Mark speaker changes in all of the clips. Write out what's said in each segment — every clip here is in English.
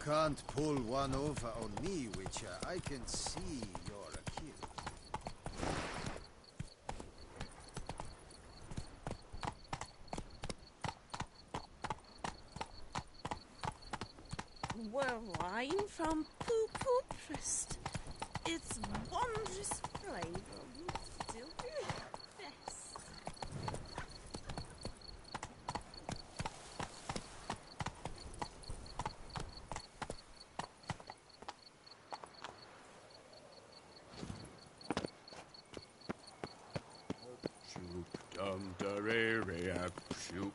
Speaker 1: can't pull one over on me, Witcher. I can see you're a kid.
Speaker 2: We're wine from Poo Prest. It's wondrous flavor. Still yes.
Speaker 3: Shoop dum da re re ap shoop.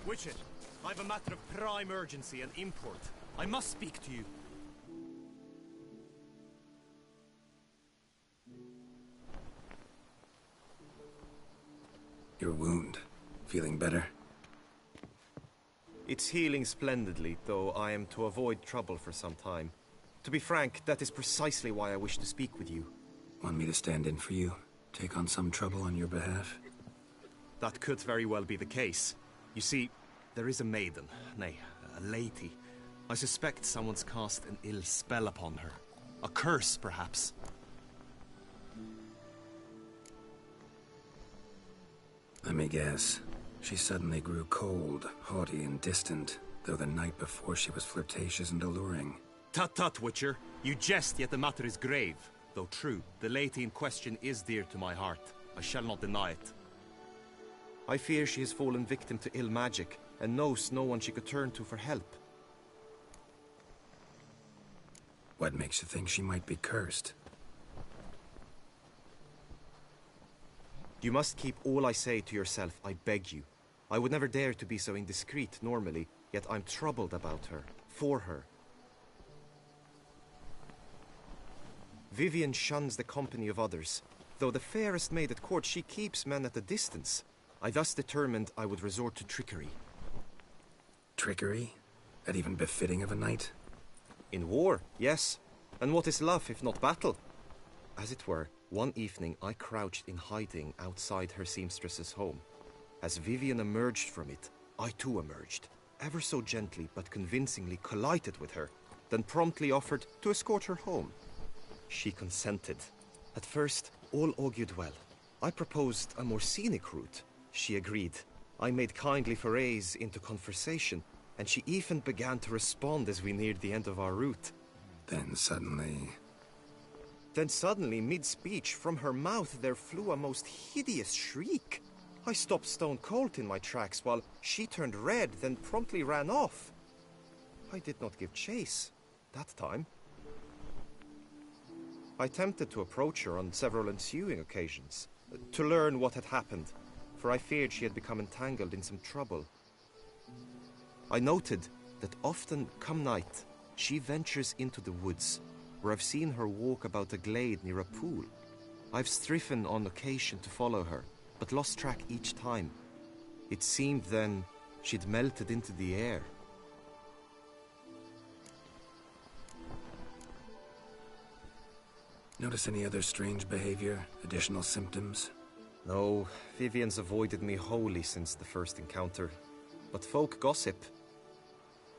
Speaker 4: Witcher, I've a matter of prime urgency and import. I must speak to you.
Speaker 5: Your wound. Feeling better?
Speaker 4: It's healing splendidly, though I am to avoid trouble for some time. To be frank, that is precisely why I wish to speak with you.
Speaker 5: Want me to stand in for you? Take on some trouble on your behalf?
Speaker 4: That could very well be the case. You see, there is a maiden, nay, a lady. I suspect someone's cast an ill spell upon her. A curse, perhaps.
Speaker 5: Let me guess. She suddenly grew cold, haughty, and distant, though the night before she was flirtatious and alluring.
Speaker 4: Tut tut, Witcher. You jest, yet the matter is grave. Though true, the lady in question is dear to my heart. I shall not deny it. I fear she has fallen victim to ill magic, and knows no one she could turn to for help.
Speaker 5: What makes you think she might be cursed?
Speaker 4: You must keep all I say to yourself, I beg you. I would never dare to be so indiscreet normally, yet I'm troubled about her, for her. Vivian shuns the company of others. Though the fairest maid at court, she keeps men at a distance. I thus determined I would resort to trickery.
Speaker 5: Trickery? That even befitting of a knight?
Speaker 4: In war, yes. And what is love if not battle? As it were, one evening I crouched in hiding outside her seamstress's home. As Vivian emerged from it, I too emerged, ever so gently but convincingly collided with her, then promptly offered to escort her home. She consented. At first, all augured well. I proposed a more scenic route. She agreed. I made kindly forays into conversation, and she even began to respond as we neared the end of our route.
Speaker 5: Then suddenly,
Speaker 4: mid-speech, from her mouth there flew a most hideous shriek. I stopped stone cold in my tracks while she turned red, then promptly ran off. I did not give chase that time. I attempted to approach her on several ensuing occasions, to learn what had happened, for I feared she had become entangled in some trouble. I noted that often, come night, she ventures into the woods, where I've seen her walk about a glade near a pool. I've striven on occasion to follow her, but lost track each time. It seemed then she'd melted into the air.
Speaker 5: notice any other strange behavior, additional symptoms?
Speaker 4: No, Vivian's avoided me wholly since the first encounter. But folk gossip.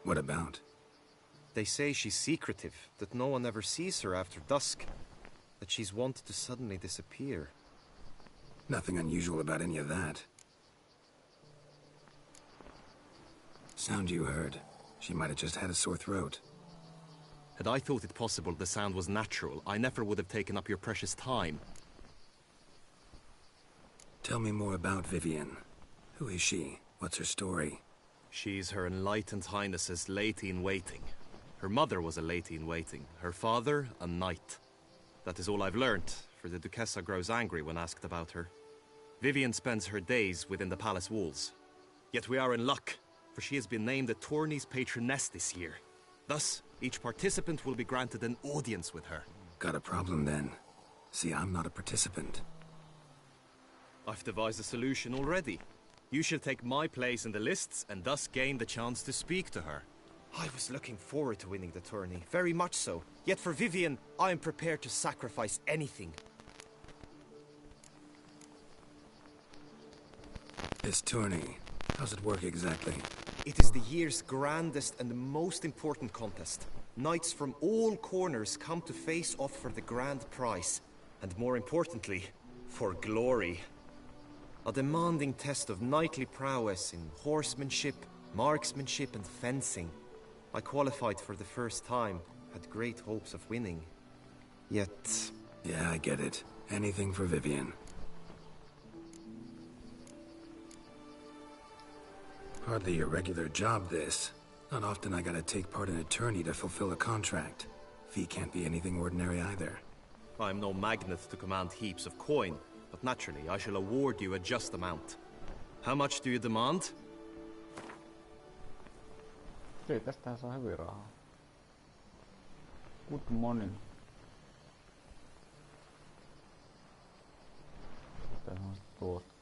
Speaker 5: What about?
Speaker 4: They say she's secretive, that no one ever sees her after dusk, that she's wont to suddenly disappear.
Speaker 5: Nothing unusual about any of that. Sound you heard. She might have just had a sore throat.
Speaker 4: Had I thought it possible the sound was natural, I never would have taken up your precious time.
Speaker 5: Tell me more about Vivian. Who is she? What's her story?
Speaker 4: She's Her Enlightened Highness's lady-in-waiting. Her mother was a lady-in-waiting, her father a knight. That is all I've learnt, for the Duchessa grows angry when asked about her. Vivian spends her days within the palace walls. Yet we are in luck, for she has been named the tourney's patroness this year. Thus, each participant will be granted an audience with her.
Speaker 5: Got a problem then. See, I'm not a participant.
Speaker 4: I've devised a solution already. You shall take my place in the lists and thus gain the chance to speak to her. I was looking forward to winning the tourney, very much so. Yet for Vivian, I am prepared to sacrifice anything.
Speaker 5: This tourney, how's it work exactly?
Speaker 4: It is the year's grandest and most important contest. Knights from all corners come to face off for the grand prize. And more importantly, for glory. A demanding test of knightly prowess in horsemanship, marksmanship and fencing. I qualified for the first time, had great hopes of winning. Yet...
Speaker 5: Yeah, I get it. Anything for Vivian. Hardly a regular job, this. Not often I gotta take part in a tourney to fulfill a contract. Fee can't be anything ordinary either.
Speaker 4: I'm no magnet to command heaps of coin, but naturally I shall award you a just amount. How much do you demand?
Speaker 6: Okei, tästähän saa hyvin rahaa. Good morning. Tämähän on sitten tuosta.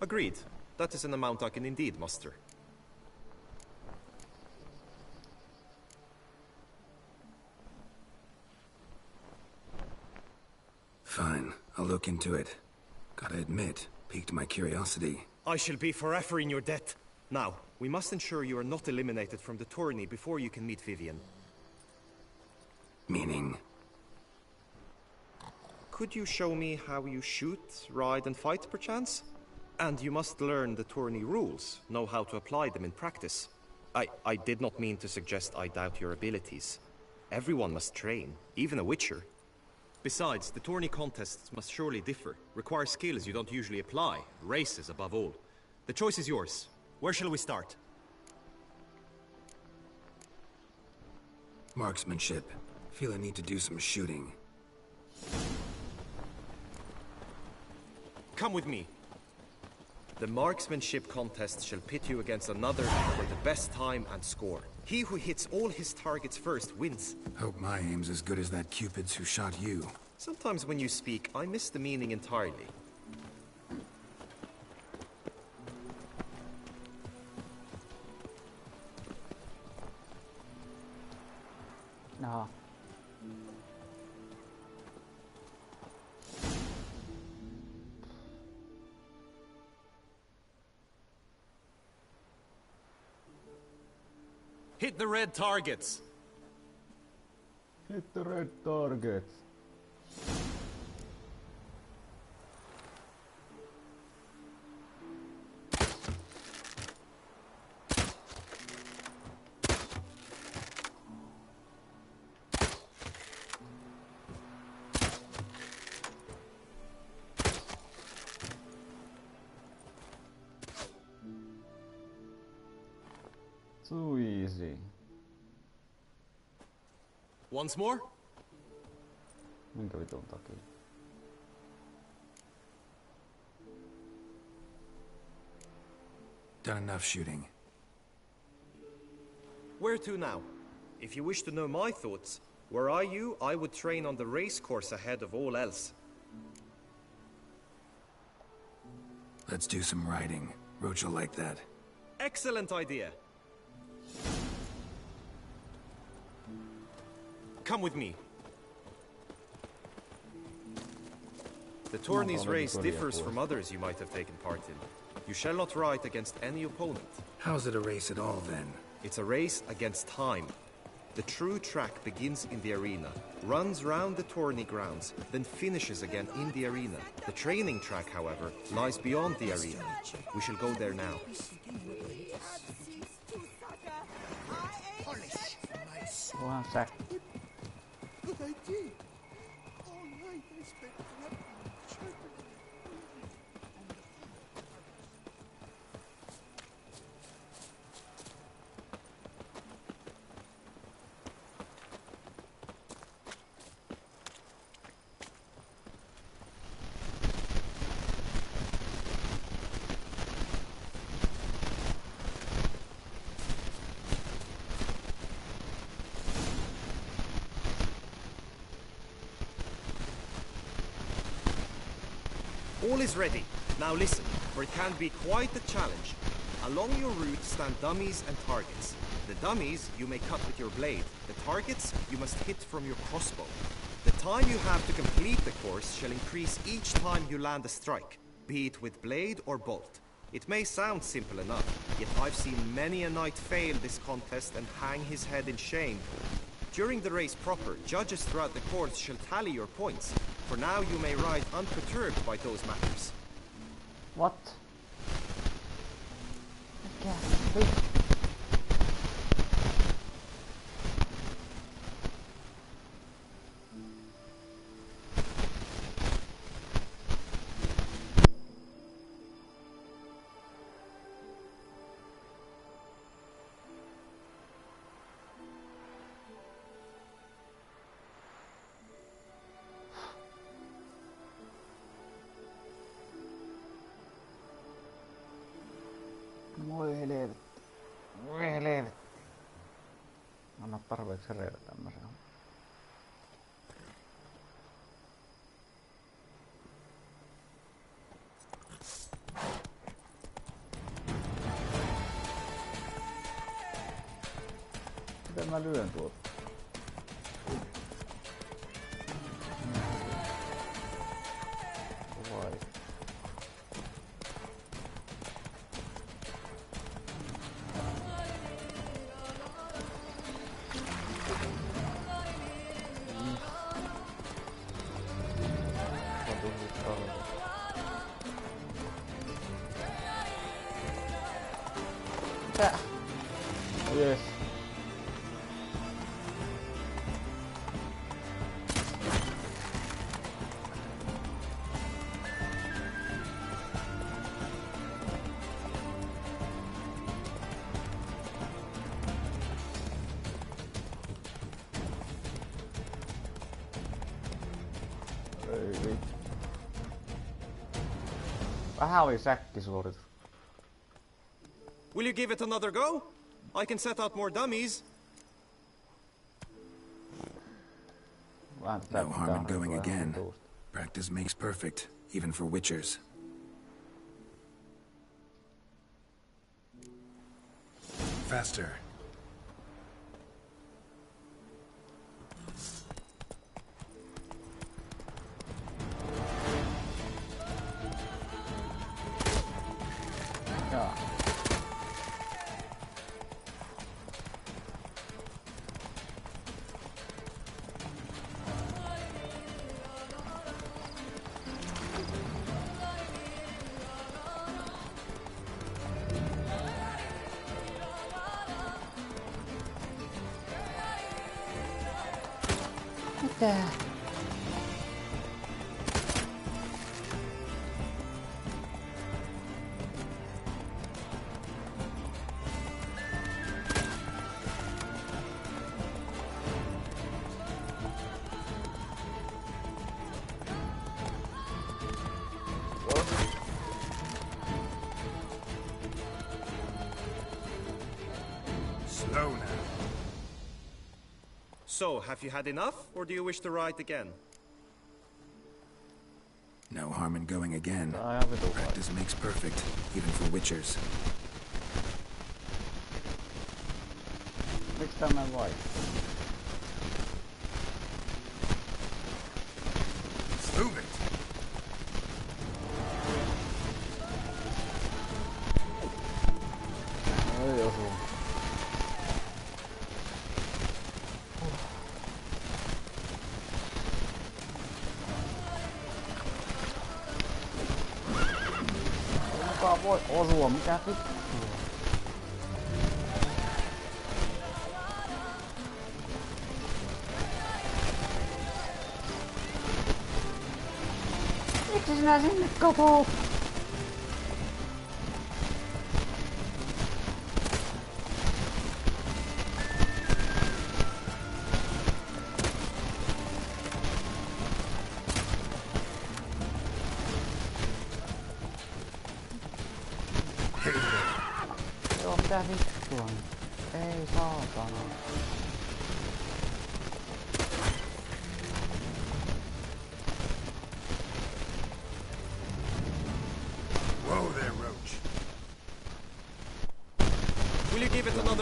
Speaker 4: Agreed. That is an amount I can indeed muster.
Speaker 5: Fine, I'll look into it. Gotta admit, piqued my curiosity.
Speaker 4: I shall be forever in your debt. Now, we must ensure you are not eliminated from the tourney before you can meet Vivian.
Speaker 5: Meaning?
Speaker 4: Could you show me how you shoot, ride and fight, perchance? And you must learn the tourney rules, know how to apply them in practice. I did not mean to suggest I doubt your abilities. Everyone must train, even a witcher. Besides, the tourney contests must surely differ, require skills you don't usually apply, races above all. The choice is yours. Where shall we start?
Speaker 5: Marksmanship. Feel I need to do some shooting.
Speaker 4: Come with me. The marksmanship contest shall pit you against another for the best time and score. He who hits all his targets first wins.
Speaker 5: Hope my aim's as good as that Cupid's who shot you.
Speaker 4: Sometimes when you speak, I miss the meaning entirely.
Speaker 6: Jaha.
Speaker 4: Hit the red targets!
Speaker 6: Hit the red targets. Too easy.
Speaker 4: Once more?
Speaker 6: Minkä vitun takia?
Speaker 5: Done enough shooting.
Speaker 4: Where to now? If you wish to know my thoughts, were I you, I would train on the race course ahead of all else.
Speaker 5: Let's do some riding. Roach will like that.
Speaker 4: Excellent idea! Come with me. The tourney's race differs from others you might have taken part in. You shall not ride against any opponent.
Speaker 5: How's it a race at all, then?
Speaker 4: It's a race against time. The true track begins in the arena, runs round the tourney grounds, then finishes again in the arena. The training track, however, lies beyond the arena. We shall go there now.
Speaker 6: Voihan sä.
Speaker 1: Good idea. All night I spent
Speaker 4: All is ready. Now listen, for it can be quite a challenge. Along your route stand dummies and targets. The dummies you may cut with your blade. The targets you must hit from your crossbow. The time you have to complete the course shall increase each time you land a strike, be it with blade or bolt. It may sound simple enough, yet I've seen many a knight fail this contest and hang his head in shame. During the race proper, judges throughout the course shall tally your points. For now you may ride unperturbed by those matters.
Speaker 6: What? Mikä? Voi helvetti. Voi helvetti. Anna tarpeeksi hereillä tämmösen. Miten mä lyön tuota? Vai. Mitä? Yes. Ei vittu. Vähän oli säkkisuoritus.
Speaker 4: Will you give it another go? I can set out more dummies.
Speaker 5: No harm in going again. Practice makes perfect, even for witchers. Faster.
Speaker 6: Jaa. Mitä?
Speaker 5: Slow now.
Speaker 4: So, have you had enough, or do you wish to ride again?
Speaker 5: No harm in going again.
Speaker 6: I have it all.
Speaker 5: Practice makes perfect, even for witchers.
Speaker 6: Miksi tämä vai?
Speaker 5: Move it.
Speaker 6: Ei osu. Kuka voi osua? Mikä vittu? Miksi sinä sinne katoot? Joo, mitä vittua? Ei saatana.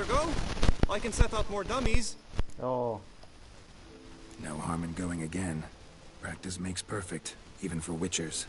Speaker 4: another go? I can set out more dummies.
Speaker 6: Joo.
Speaker 5: No harm in going again. Practice makes perfect, even for witchers.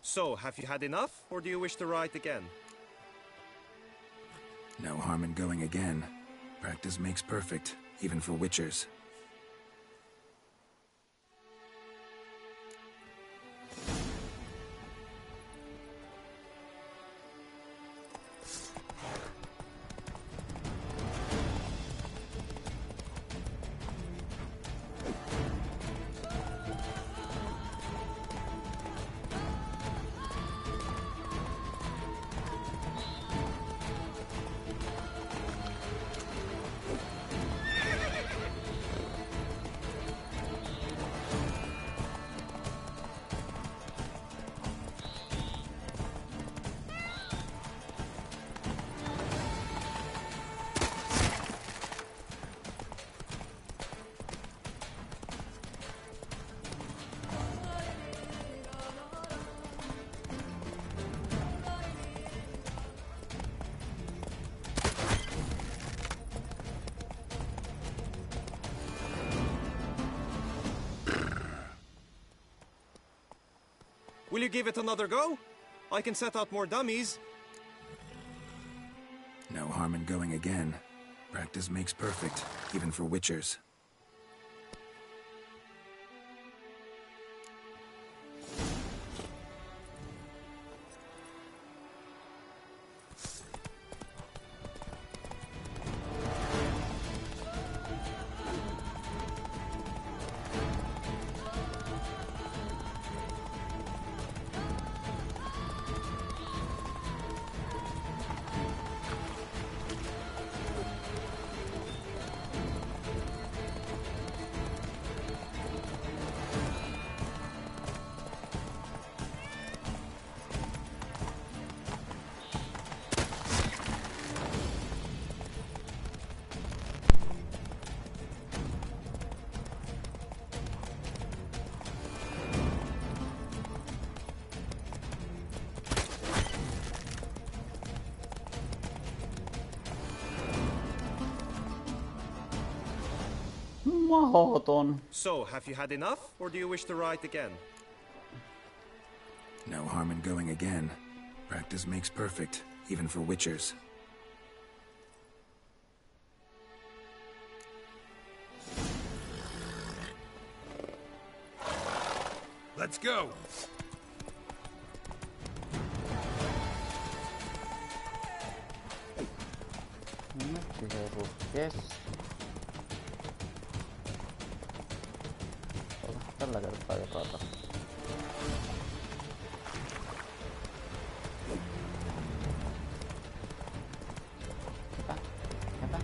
Speaker 4: So, have you had enough, or do you wish to write again?
Speaker 5: No harm in going again. Practice makes perfect, even for witchers.
Speaker 4: Will you give it another go? I can set out more dummies.
Speaker 5: No harm in going again. Practice makes perfect, even for witchers.
Speaker 6: Mahdoton.
Speaker 4: So, have you had enough, or do you wish to write again?
Speaker 5: No harm in going again. Practice makes perfect, even for witchers.
Speaker 3: Let's go!
Speaker 6: Yes. Tällä kertaa joka tapauksessa. Jätä.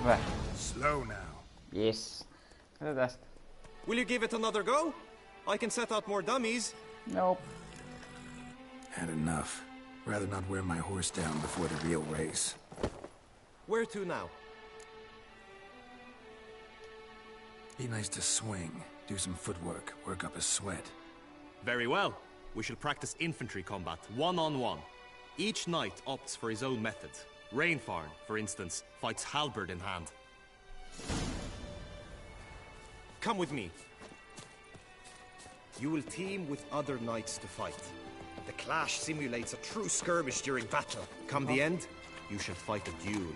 Speaker 6: Hyvä.
Speaker 3: Slow now.
Speaker 6: Yes. Kato tästä.
Speaker 4: Will you give it another go? I can set out more dummies.
Speaker 6: Nope.
Speaker 5: Had enough. Rather not wear my horse down before the real race.
Speaker 4: Where to now?
Speaker 5: Be nice to swing, do some footwork, work up a sweat.
Speaker 4: Very well. We shall practice infantry combat, one-on-one. Each knight opts for his own method. Rainfarn, for instance, fights halberd in hand. Come with me. You will team with other knights to fight. The clash simulates a true skirmish during battle. Come the end, you shall fight a duel.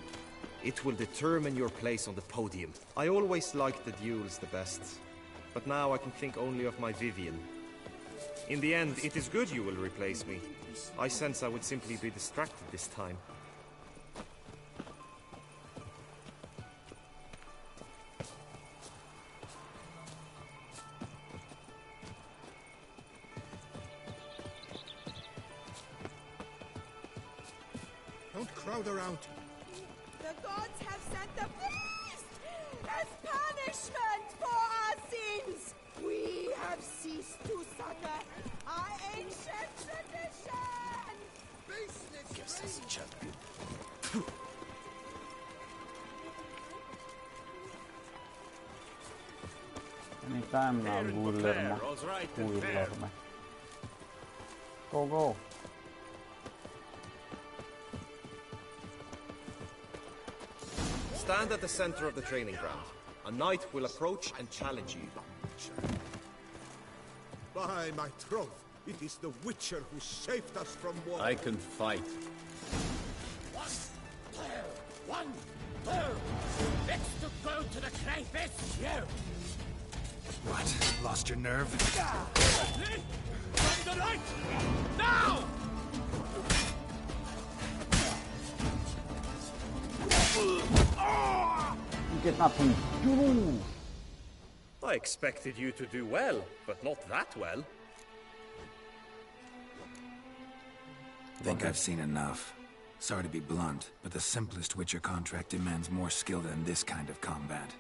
Speaker 4: It will determine your place on the podium. I always liked the duels the best, but now I can think only of my Vivian. In the end, it is good you will replace me. I sense I would simply be distracted this time.
Speaker 1: Don't crowd around.
Speaker 2: The gods have sent a beast as punishment for our sins. We have ceased to succor our ancient tradition.
Speaker 4: Guess this champion.
Speaker 6: Niin tämä on Gullermo. Gullerme. Go go.
Speaker 4: Stand at the center of the training ground. A knight will approach and challenge you.
Speaker 1: By my troth, it is the Witcher who saved us from war.
Speaker 3: I can fight.
Speaker 7: One, two. Let's to go to the Crayfish here.
Speaker 5: What? Lost your nerve?
Speaker 7: From the right! Now!
Speaker 6: You get nothing.
Speaker 4: I expected you to do well, but not that well.
Speaker 5: Think I've seen enough. Sorry to be blunt, but the simplest Witcher contract demands more skill than this kind of combat.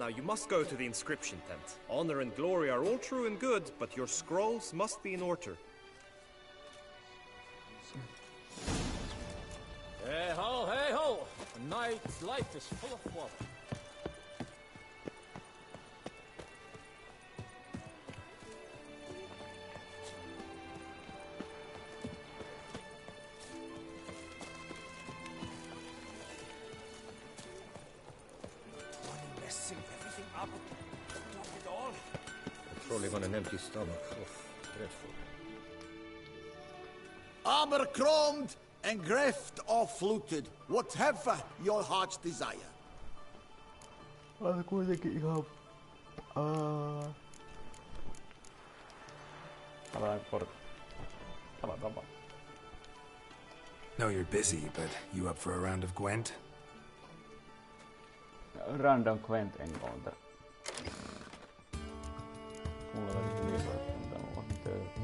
Speaker 4: Now you must go to the inscription tent. Honor and glory are all true and good, but your scrolls must be in order.
Speaker 7: Hey ho, hey ho! A knight's life is full of water.
Speaker 4: Probably on an empty stomach. Oh, dreadful.
Speaker 8: Abercrombed and greft or fluted, whatever your heart's desire.
Speaker 6: On kuitenkin ihan... Palataan vaan.
Speaker 5: Know you're busy, but you up for a round of Gwent?
Speaker 6: Random Gwent encounter. Mulla oli liikaa, että mulla on töitä.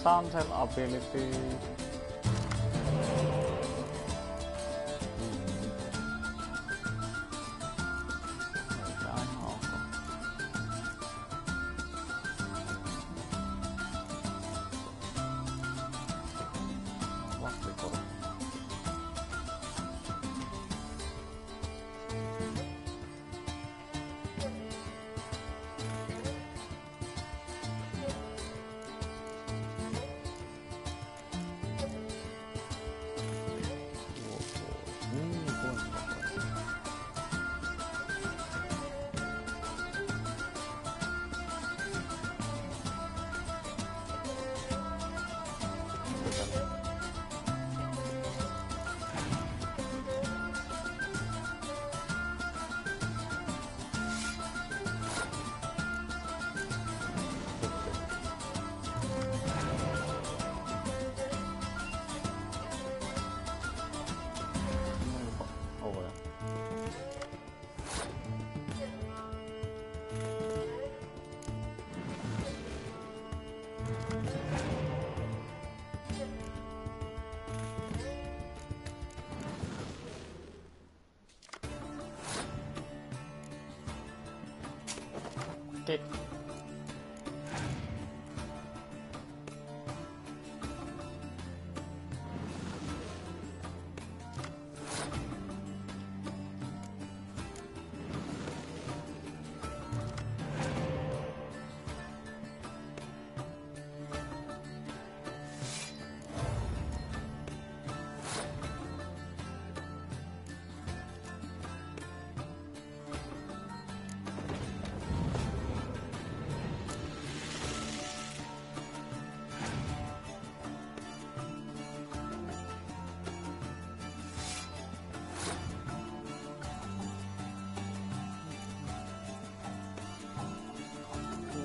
Speaker 6: Sunset ability. กิ๊ก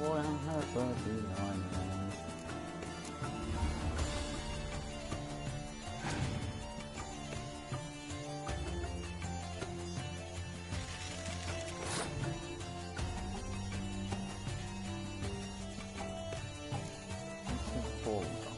Speaker 6: voihan höpötiainen. Polta.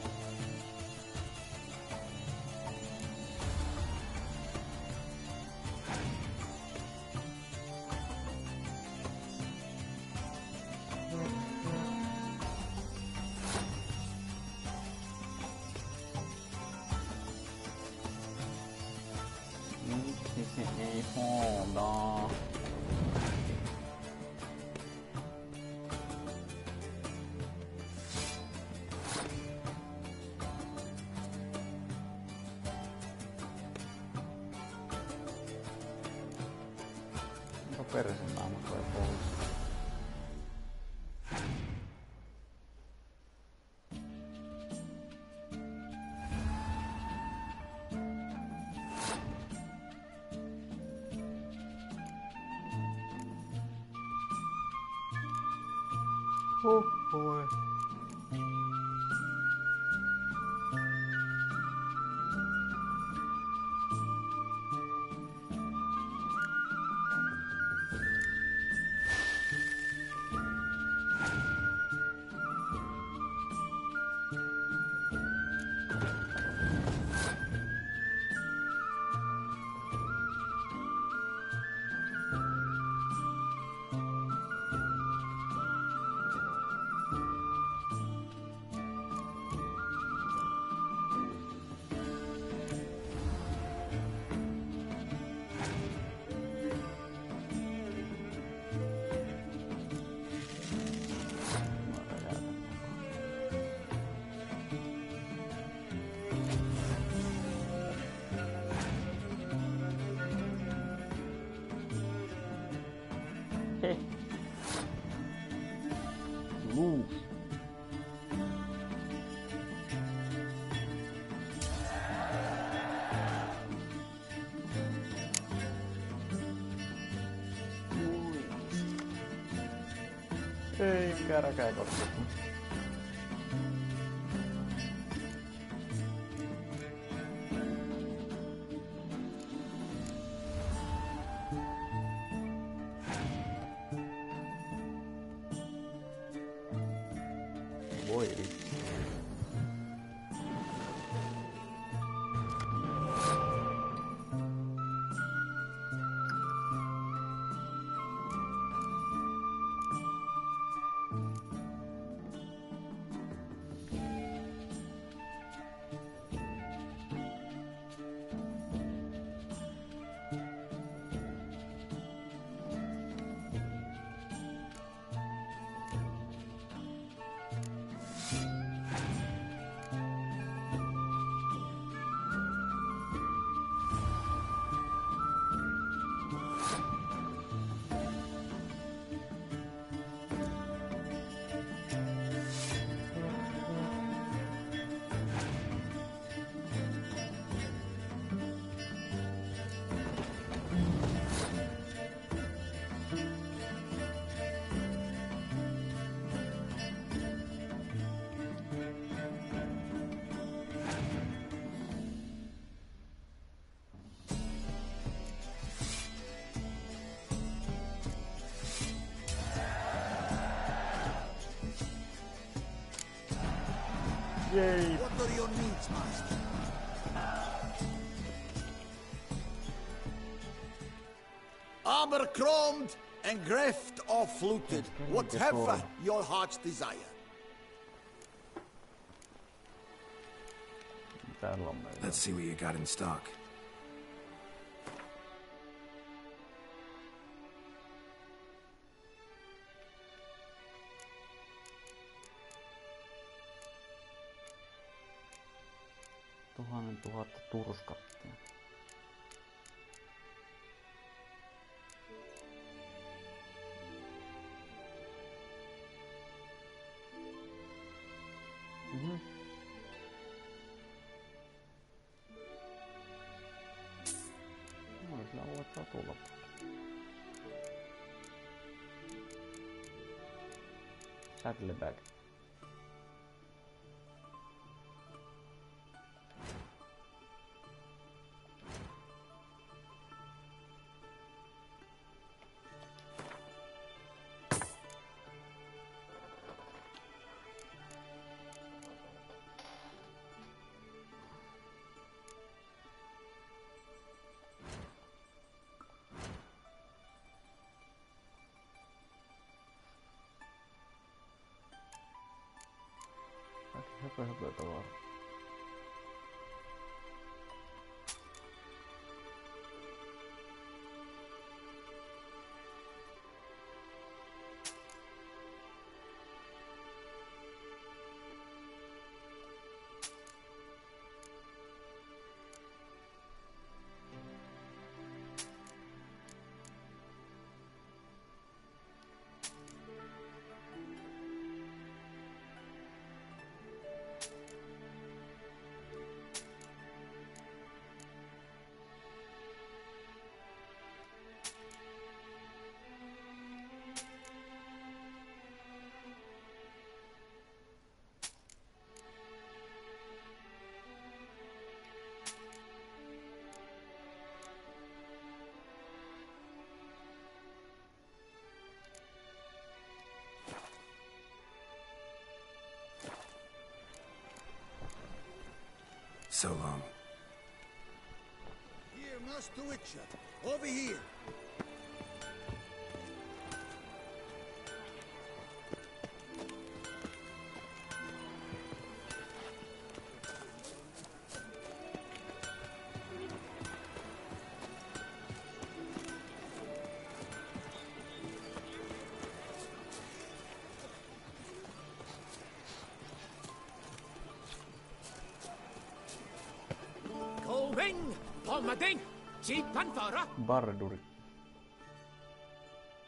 Speaker 6: Miksi se ei polta? Onko persennaama toi pois? Voi. Heh. Luus. Ei käräkää koskettu. Voi vittu. Yay.
Speaker 8: What are your needs, master? Abercrombed engreft or fluted, whatever your heart's desire.
Speaker 6: Täällä on meillä.
Speaker 5: Let's see what you got in stock.
Speaker 6: Tuhatta turskattia. No, sillä on satulla. Saddlebag. Höpö tavaraa.
Speaker 5: So long.
Speaker 8: Here, Master Witcher. Over here.
Speaker 6: Barduri.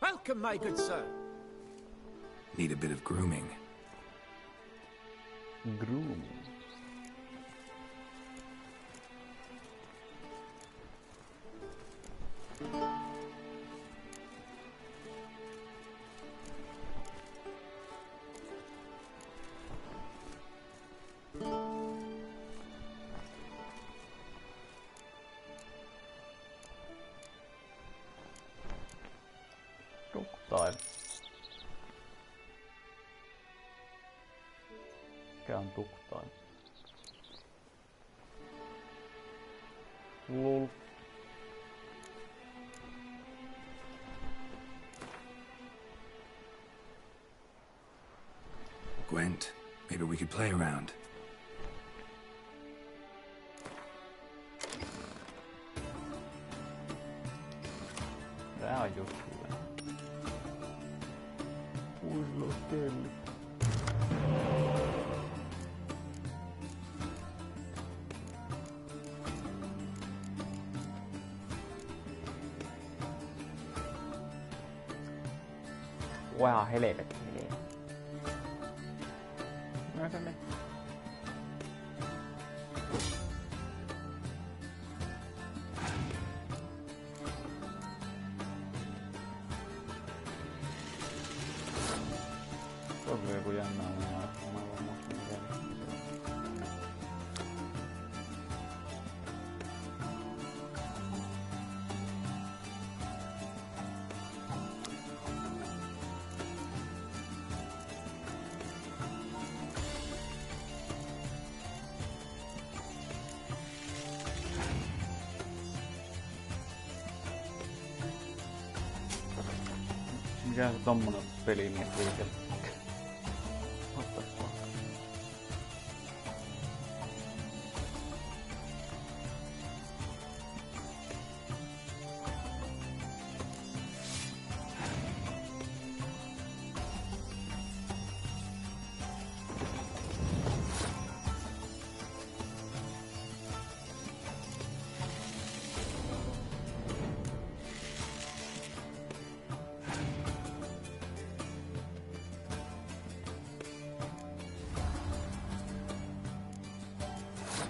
Speaker 7: Welcome, my good sir.
Speaker 5: Need a bit of grooming.
Speaker 6: Grooming. Tuktail. Mikä on tuktail? Lol.
Speaker 5: Gwent, maybe we could play around.
Speaker 6: Tää on just hyvä. Puislosteli. Wow, helvetti. No se meni. On joku jännä maailmanmusta. Mikä se tommonen pelimies liikellä? What the fuck?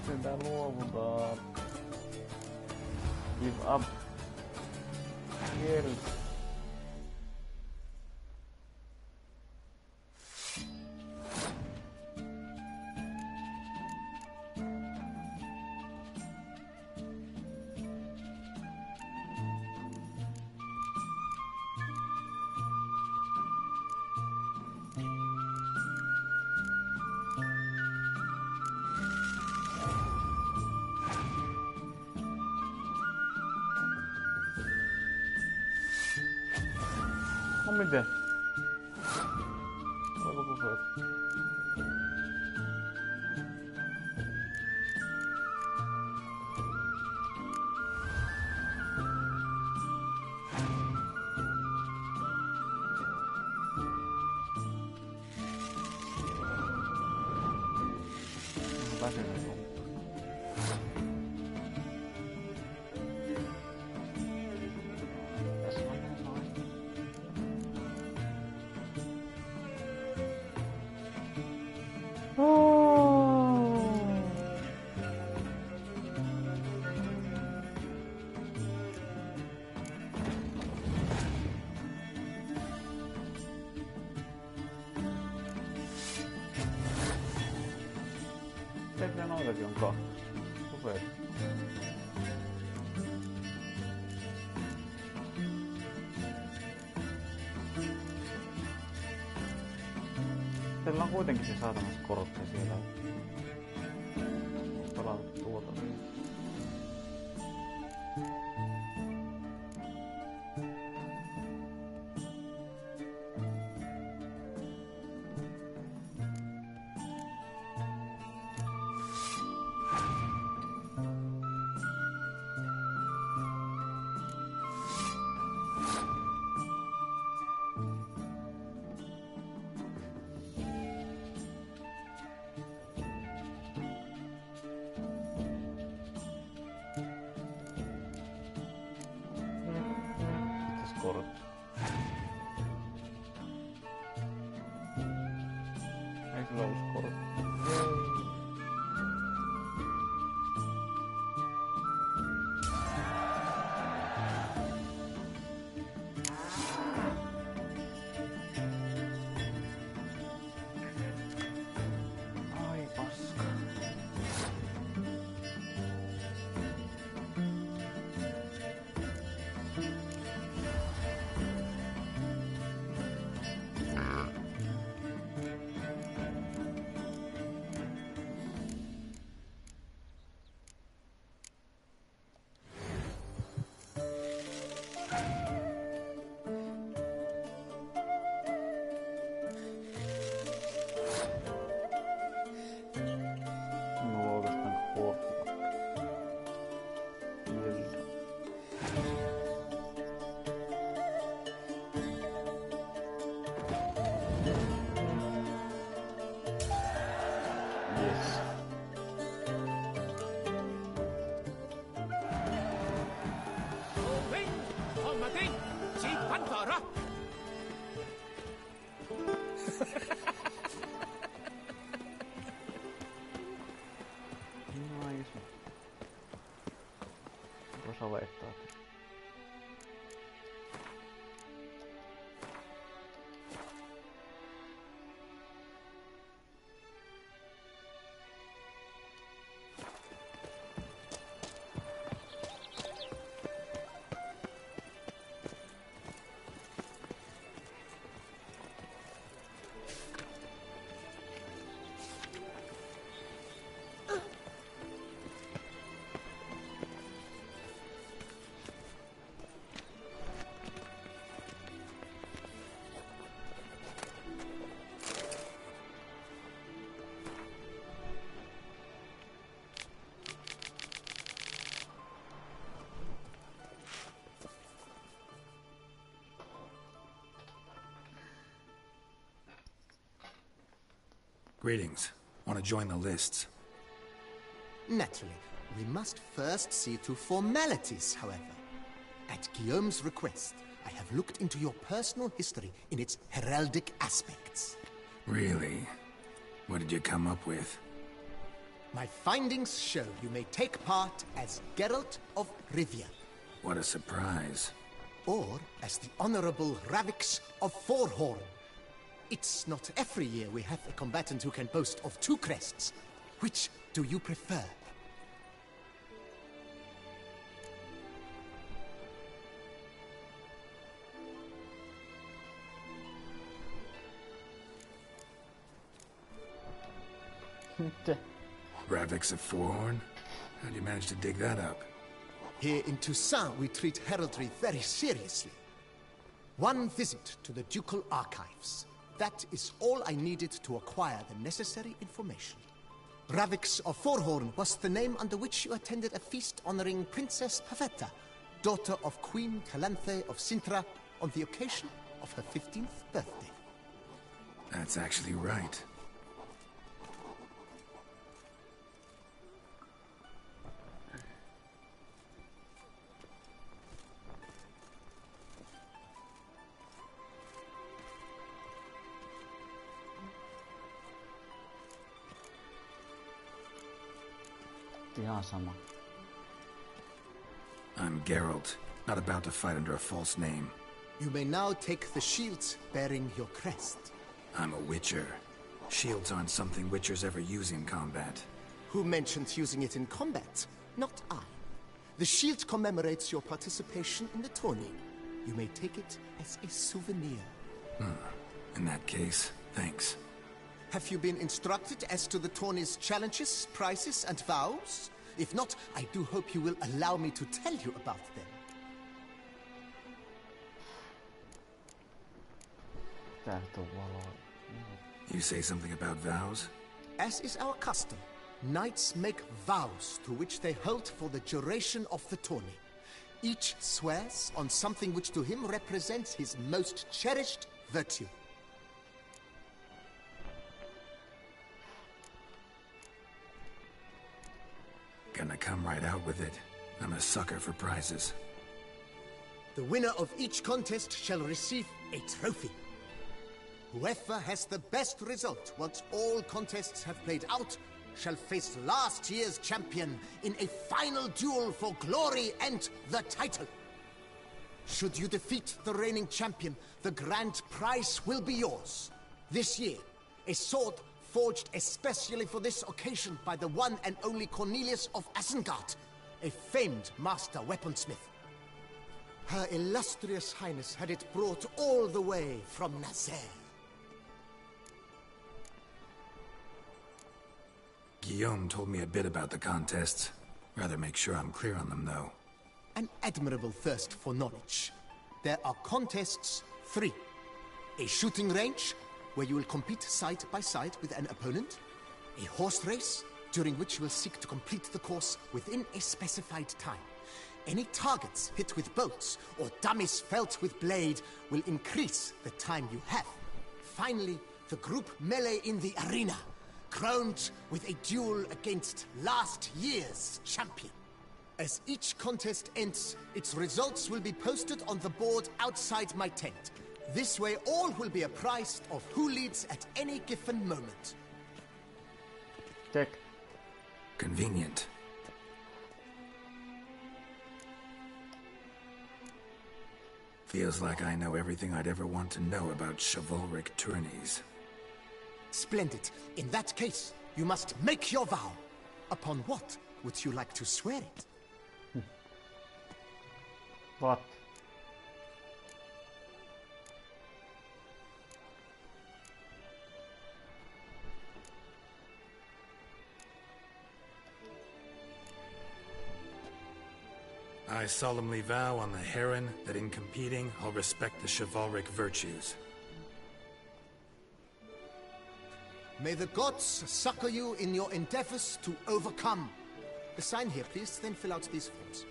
Speaker 6: Sitä luovutaan. Give up. Kiel. No miten? Oliko puheet? Väsynyt on. Tässä on noin. Tehdään noitakin on kahta. Super. Teillä on kuitenkin se saatamassa kortti siellä. Pelata tuota. Kortti. Ei sillä ollut kortti. Ai paska. Mulla on oikeastaan kuohtua. Kyllä. Yes.
Speaker 7: Vinh, Hồng Mà Tinh, chị bắn vợ ra.
Speaker 6: Nice. Osa vaihtaa.
Speaker 5: Greetings. Want to join the lists?
Speaker 9: Naturally. We must first see to formalities, however. At Guillaume's request, I have looked into your personal history in its heraldic aspects.
Speaker 5: Really? What did you come up with?
Speaker 9: My findings show you may take part as Geralt of Rivia.
Speaker 5: What a surprise.
Speaker 9: Or as the Honorable Ravix of Forhorn. It's not every year we have a combatant who can boast of 2 crests. Which do you prefer?
Speaker 5: Ravix of Forhorn? How'd you manage to dig that up?
Speaker 9: Here in Toussaint, we treat heraldry very seriously. One visit to the Ducal Archives. That is all I needed to acquire the necessary information. Ravix of Forhorn was the name under which you attended a feast honoring Princess Pavetta, daughter of Queen Calanthe of Sintra, on the occasion of her 15th birthday.
Speaker 5: That's actually right.
Speaker 6: Ihan sama.
Speaker 5: I'm Geralt, not about to fight under a false name.
Speaker 9: You may now take the shield bearing your crest.
Speaker 5: I'm a Witcher. Shields aren't something Witchers ever use in combat.
Speaker 9: Who mentioned using it in combat? Not I. The shield commemorates your participation in the tourney. You may take it as a souvenir.
Speaker 5: In that case, thanks.
Speaker 9: Have you been instructed as to the tourney's challenges, prizes, and vows? If not, I do hope you will allow me to tell you about them.
Speaker 5: You say something about vows?
Speaker 9: As is our custom, knights make vows to which they hold for the duration of the tourney. Each swears on something which to him represents his most cherished virtue.
Speaker 5: Gonna come right out with it. I'm a sucker for prizes.
Speaker 9: The winner of each contest shall receive a trophy. Whoever has the best result once all contests have played out shall face last year's champion in a final duel for glory and the title. Should you defeat the reigning champion, the grand prize will be yours. This year, a sword forged especially for this occasion by the one and only Cornelius of Isengard, a famed master weaponsmith. Her illustrious highness had it brought all the way from Nazaire.
Speaker 5: Guillaume told me a bit about the contests. Rather make sure I'm clear on them, though.
Speaker 9: An admirable thirst for knowledge. There are contests 3. A shooting range, where you will compete side by side with an opponent. A horse race, during which you will seek to complete the course within a specified time. Any targets hit with bolts or dummies felt with blade will increase the time you have. Finally, the group melee in the arena, crowned with a duel against last year's champion. As each contest ends, its results will be posted on the board outside my tent. This way all will be apprised of who leads at any given moment.
Speaker 6: Check.
Speaker 5: Convenient. Feels like I know everything I'd ever want to know about chivalric tourneys.
Speaker 9: Splendid. In that case, you must make your vow. Upon what would you like to swear it?
Speaker 6: What?
Speaker 5: I solemnly vow on the heron that in competing, I'll respect the chivalric virtues.
Speaker 9: May the gods succor you in your endeavors to overcome. Sign here, please, then fill out these forms.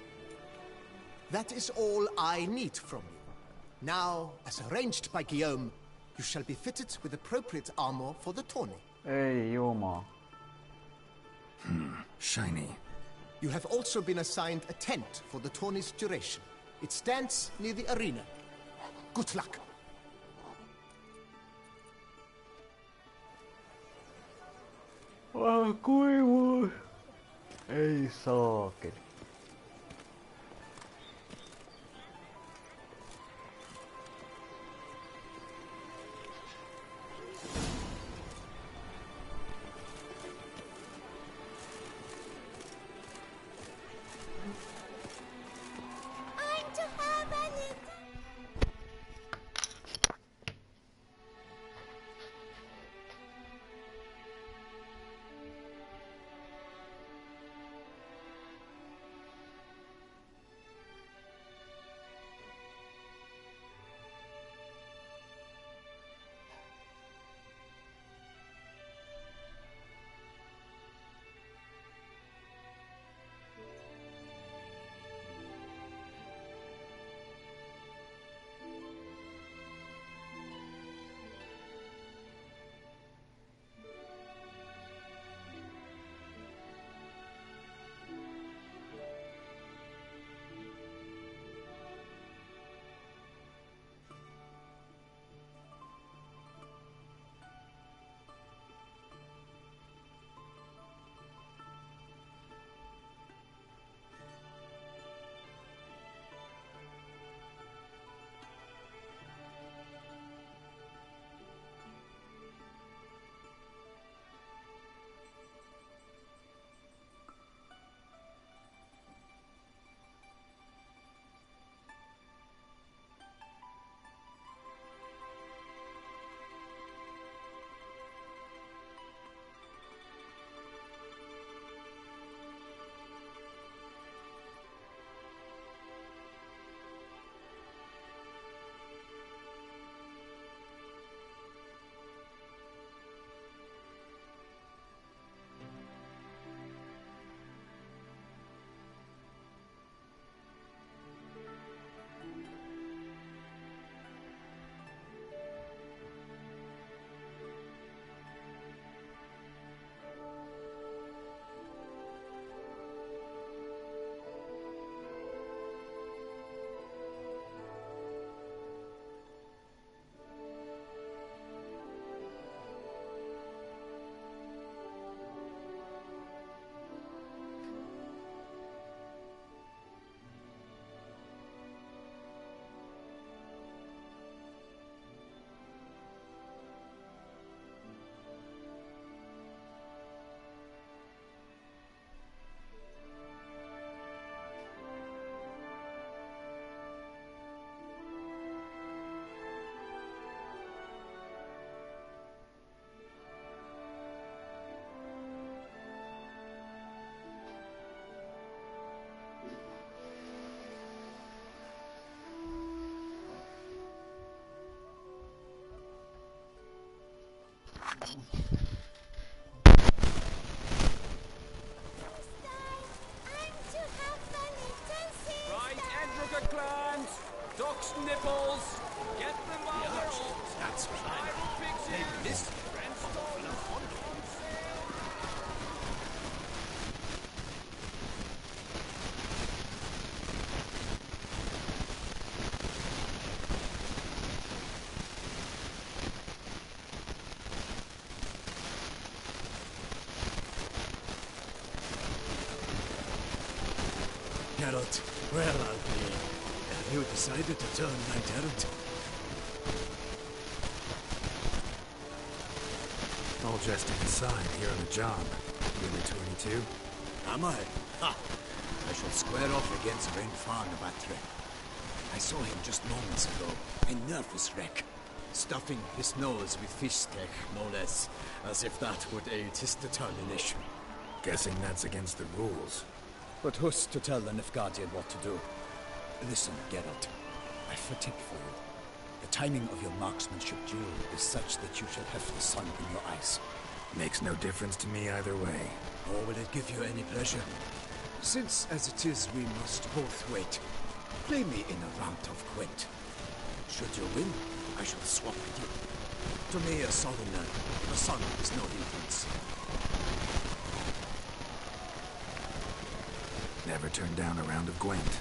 Speaker 9: That is all I need from you. Now, as arranged by Guillaume, you shall be fitted with appropriate armor for the tourney.
Speaker 6: Ei juma.
Speaker 5: Shiny.
Speaker 9: You have also been assigned a tent for the tourney's duration. It stands near the arena. Good luck.
Speaker 6: Kuivu. Ei saakeli.
Speaker 2: I'm to have a little.
Speaker 7: Right, Edrica clans! Ducks nipples! Get them while they're up!
Speaker 8: That's right.
Speaker 7: Spiral pixies!
Speaker 8: This
Speaker 7: Brentstone on sale!
Speaker 8: Geralt, well, I'll be. Have you decided to turn Knight Errant?
Speaker 5: All dressed inside here on the job. You in the 22?
Speaker 8: Am I? Ha! I shall square off against Renfan of Atre. I saw him just moments ago. A nervous wreck. Stuffing his nose with fish steak, no less. As if that would aid his determination.
Speaker 5: Guessing that's against the rules.
Speaker 8: But who's to tell the Nilfgaardian what to do? Listen, Geralt. I fatigue for you. The timing of your marksmanship duel is such that you shall have the sun in your eyes.
Speaker 5: Makes no difference to me either way.
Speaker 8: Or will it give you any pleasure? Since, as it is, we must both wait. Play me in a round of Gwent. Should you win, I shall swap with you. To me, a southerner, the sun is no hindrance.
Speaker 5: Never turned down a round of Gwent.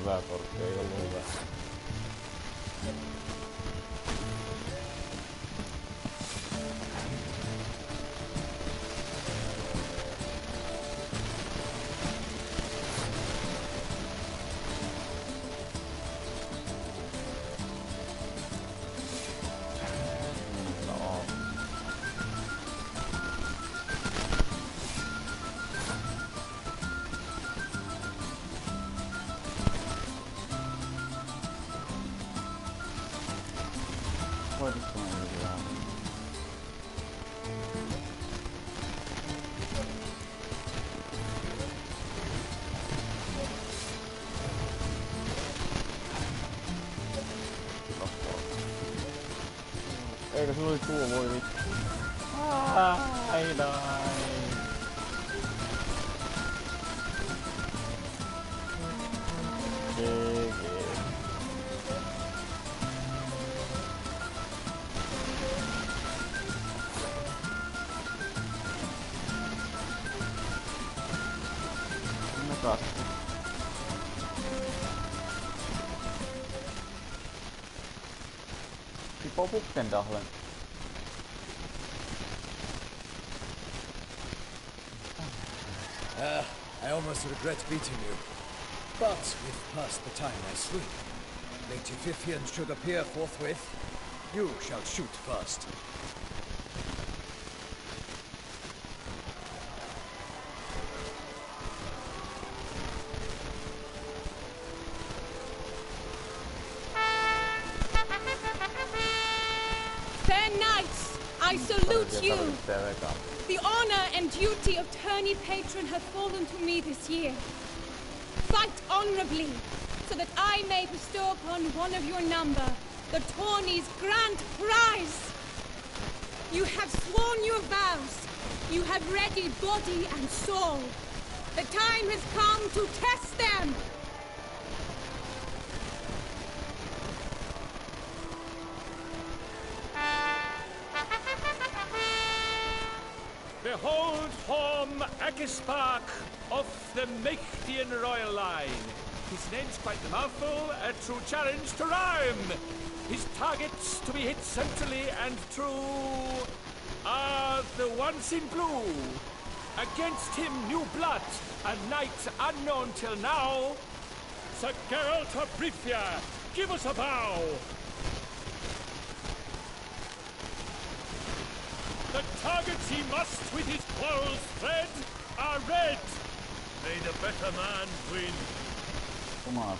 Speaker 6: hyvä kortti, ei ollut hyvä. Eikö se oli tuo voi vittu? Ai dai. GG. Mä taas. På Buchtendachlen.
Speaker 8: I almost regret beating you. But we've passed the time I sleep. Lady Vivian should appear forthwith. You shall shoot first.
Speaker 2: Fair knights, I salute you. The honor and duty of tourney patron have fallen to me this year. Fight honorably, so that I may bestow upon one of your number the tourney's grand prize. You have sworn your vows,
Speaker 10: You have ready body and soul. The time has come to test them!
Speaker 11: Behold Horm Akispark of the Mechtian royal line. His name's quite the mouthful, a true challenge to rhyme. His targets to be hit centrally and true are the ones in blue. Against him new blood, a knight unknown till now. Sir Geralt of Rivia, give us a bow. The targets he must with his quarrels thread are red. May the better man win.
Speaker 6: Come on.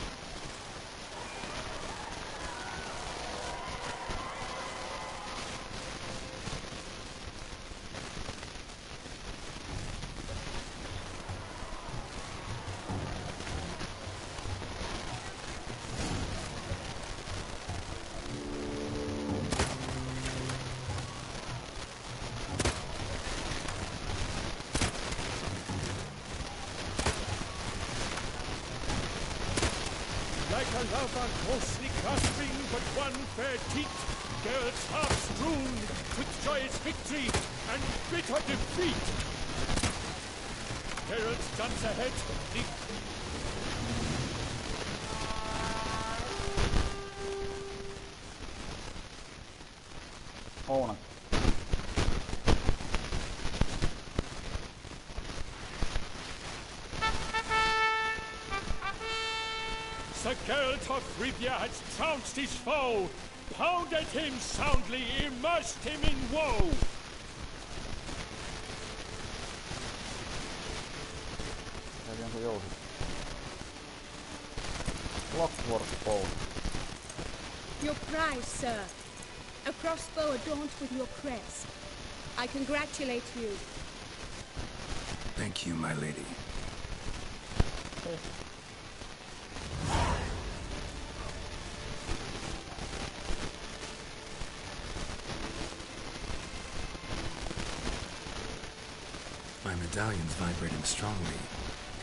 Speaker 11: Like a lover closely clasping but one fair teat, Geralt's heart strewn with joyous victory and bitter defeat. Geralt's guns ahead, the
Speaker 6: Oona.
Speaker 11: Sir Geralt of Rivia had trounced his foe, pounded him soundly, immersed him in woe.
Speaker 6: Onko jousit? Clockwork bow.
Speaker 10: Your prize, sir. A crossbow adorned with your crest. I congratulate you.
Speaker 5: Thank you, my lady. My medallion's vibrating strongly.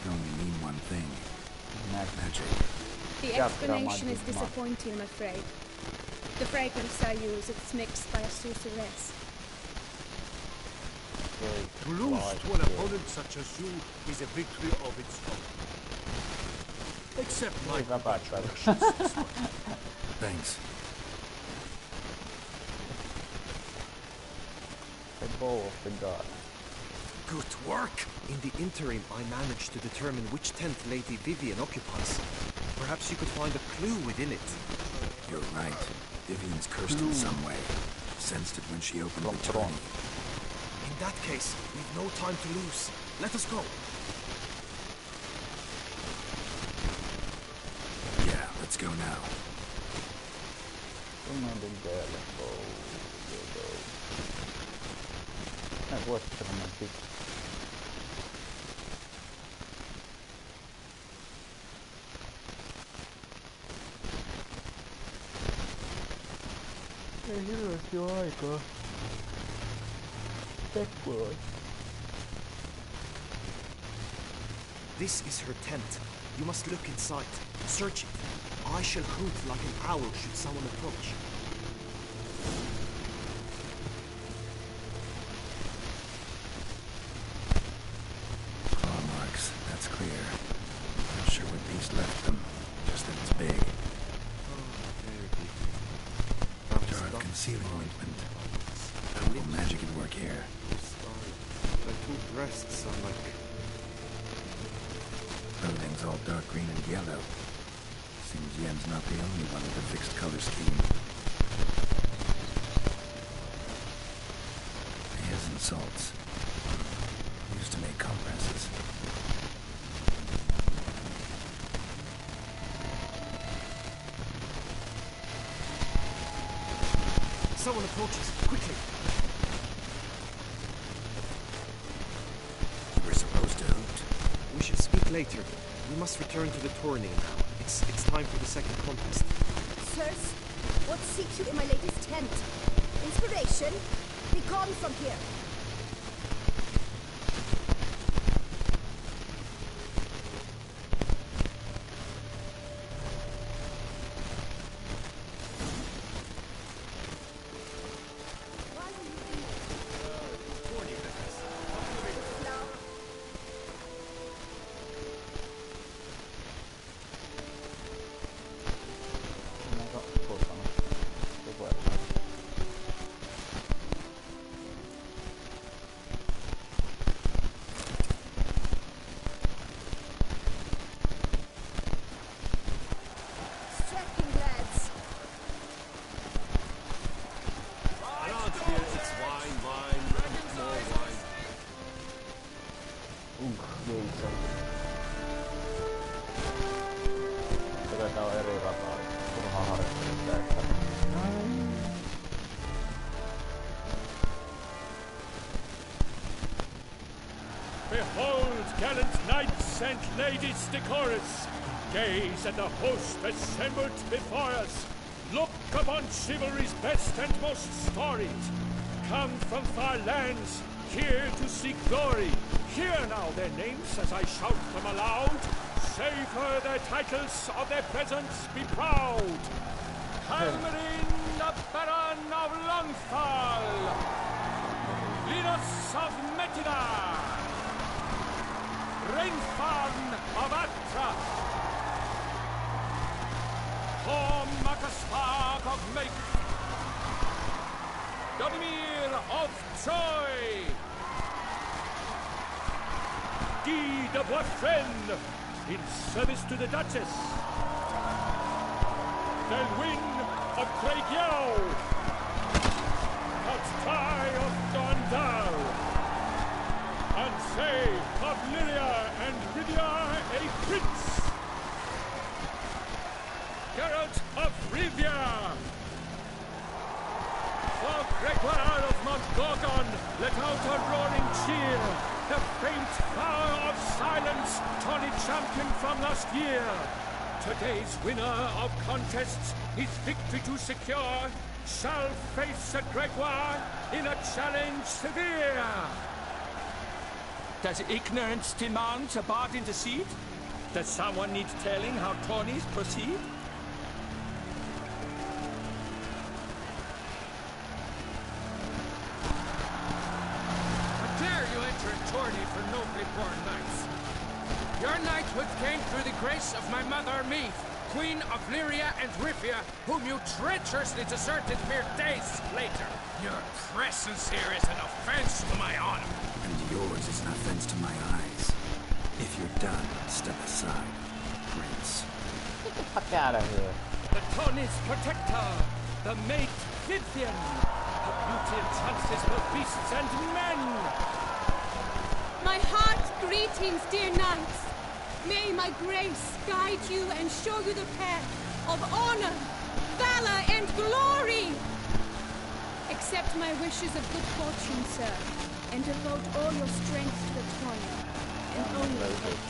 Speaker 5: Can only mean one thing. Magic.
Speaker 10: The explanation is disappointing, I'm afraid. The fragrance I use, it's mixed by a sorceress.
Speaker 7: To lose to an opponent such as you is a victory of its own. Accept my congratulations.
Speaker 5: Thanks.
Speaker 6: The bow of the god.
Speaker 4: Good work! In the interim, I managed to determine which tent Lady Vivian occupies. Perhaps you could find a clue within it.
Speaker 5: You're right. Vivian's cursed in some way. Sensed it when she opened the tourney.
Speaker 4: In that case, we've no time to lose. Let us go.
Speaker 5: Yeah, let's go now.
Speaker 6: Ei hirveästi ole aikaa. Spekuloi.
Speaker 4: This is her tent. You must look inside. Search it. I shall hoot like an owl should someone approach.
Speaker 5: Claw marks, that's clear. Not sure what beast left them. Just that it's big.
Speaker 4: Very big.
Speaker 5: Jar of concealing ointment. Powerful magic at work here.
Speaker 4: The two breasts are like...
Speaker 5: Clothing's all dark green and yellow. Seems Yen's not the only one with a fixed color scheme. Hairs and salts. Used to make compresses.
Speaker 4: Someone approaches. Quickly.
Speaker 5: You were supposed to hoot.
Speaker 4: We should speak later. We must return to the tourney now. It's time for the second contest.
Speaker 2: Sirs, what seeks you in my lady's tent? Inspiration? Be gone from here.
Speaker 11: Behold, gallant knights and ladies decorous, gaze at the host assembled before us. Look upon chivalry's best and most storied. Come from far lands, here to seek glory. Hear now their names as I shout them aloud. Savor their titles, of their presence be proud. Halmarin, the Baron of Longfall. Linus of Metina. Rainfarn of Atra. Thor Makaspark of Make. Donimir of Troy. Guy de Boisfriend, in service to the Duchess. Delwyn of Craigyow. Count Ty of Dondal. Ansay of Lyria and Rivia a prince. Geralt of Rivia. For Gregoire of Montgorgon, let out a roaring cheer. The faint power of silence, tawny champion from last year. Today's winner of contests, his victory to secure, shall face Sir Gregoire in a challenge severe. Does ignorance demand a bard intercede? Does someone need telling how tourneys proceed?
Speaker 12: Tourney for nobly born knights. Your knighthood came through the grace of my mother Meath, Queen of Lyria and Rivia, whom you treacherously deserted mere days later. Your presence here is an offense to my honor.
Speaker 5: And yours is an offense to my eyes. If you're done, step aside, Prince.
Speaker 6: Get the fuck out of here.
Speaker 11: The Tourney's protector, the maid Vivian. Her beauty entrances both beasts and men.
Speaker 10: My heart's greetings, dear knights. May my grace guide you and show you the path of honor, valor, and glory. Accept my wishes of good fortune, sir, and devote all your strength to the tourney, and only hope.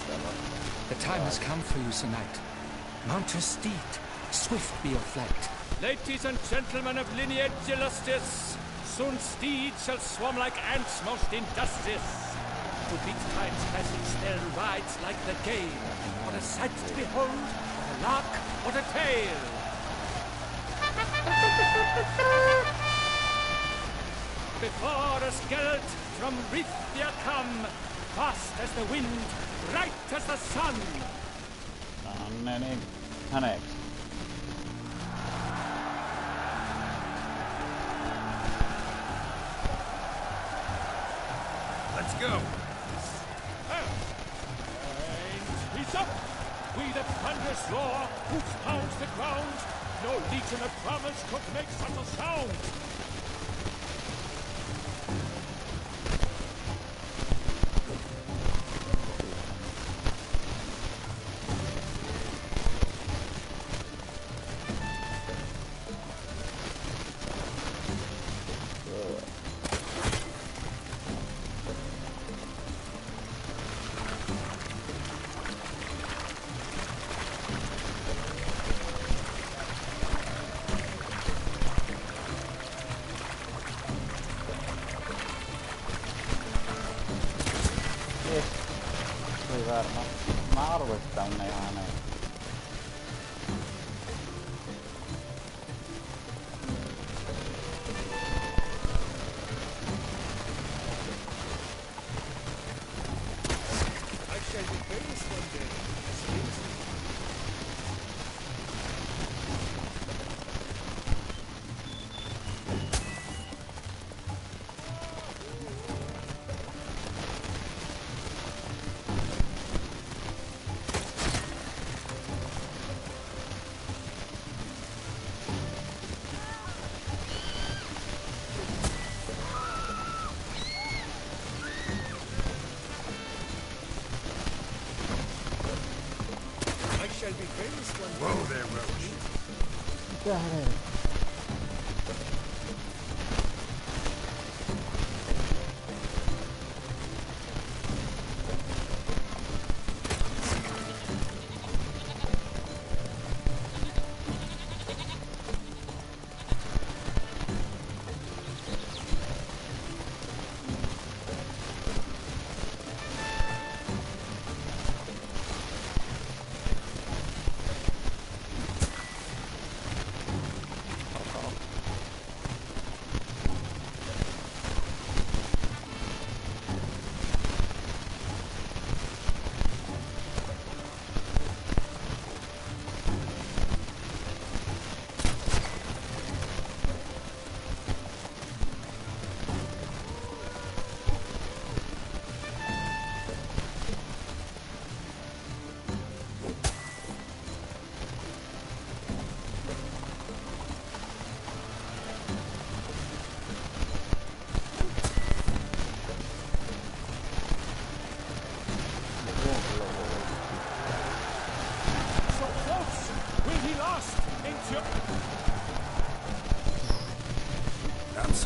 Speaker 13: The time has come for you, Sir Knight. Mount your steed. Swift be your flight.
Speaker 11: Ladies and gentlemen of lineage illustrious, soon steeds shall swarm like ants most industrious. To beat time's passage, their rides like the gale. What a sight to behold, what a lark, what a tale! Before us Geralt from Rithia come, fast as the wind, bright as the sun.
Speaker 6: Connect.
Speaker 11: Let's go. He's up! We the thunderous roar, hoofs pounds the ground. No legion of promise could make such a sound.
Speaker 6: Mä arvostan ne ihan näin.
Speaker 11: I shall be famous one day. Shall be famous one day.
Speaker 5: Whoa there, Roach.
Speaker 6: Got it.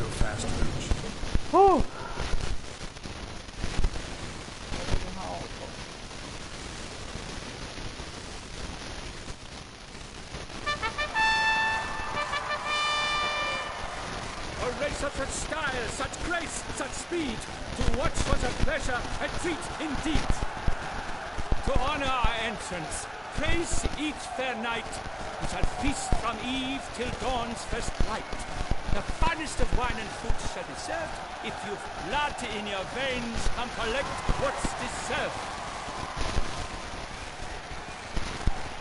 Speaker 5: so fast, Roach.
Speaker 6: Huh.
Speaker 11: A race of such style, such grace, such speed. To watch was a pleasure, a treat indeed. To honor our entrance, praise each fair night. We shall feast from eve till dawn's first light. The finest of wine and fruit shall be served. If you've blood in your veins, come collect what's deserved.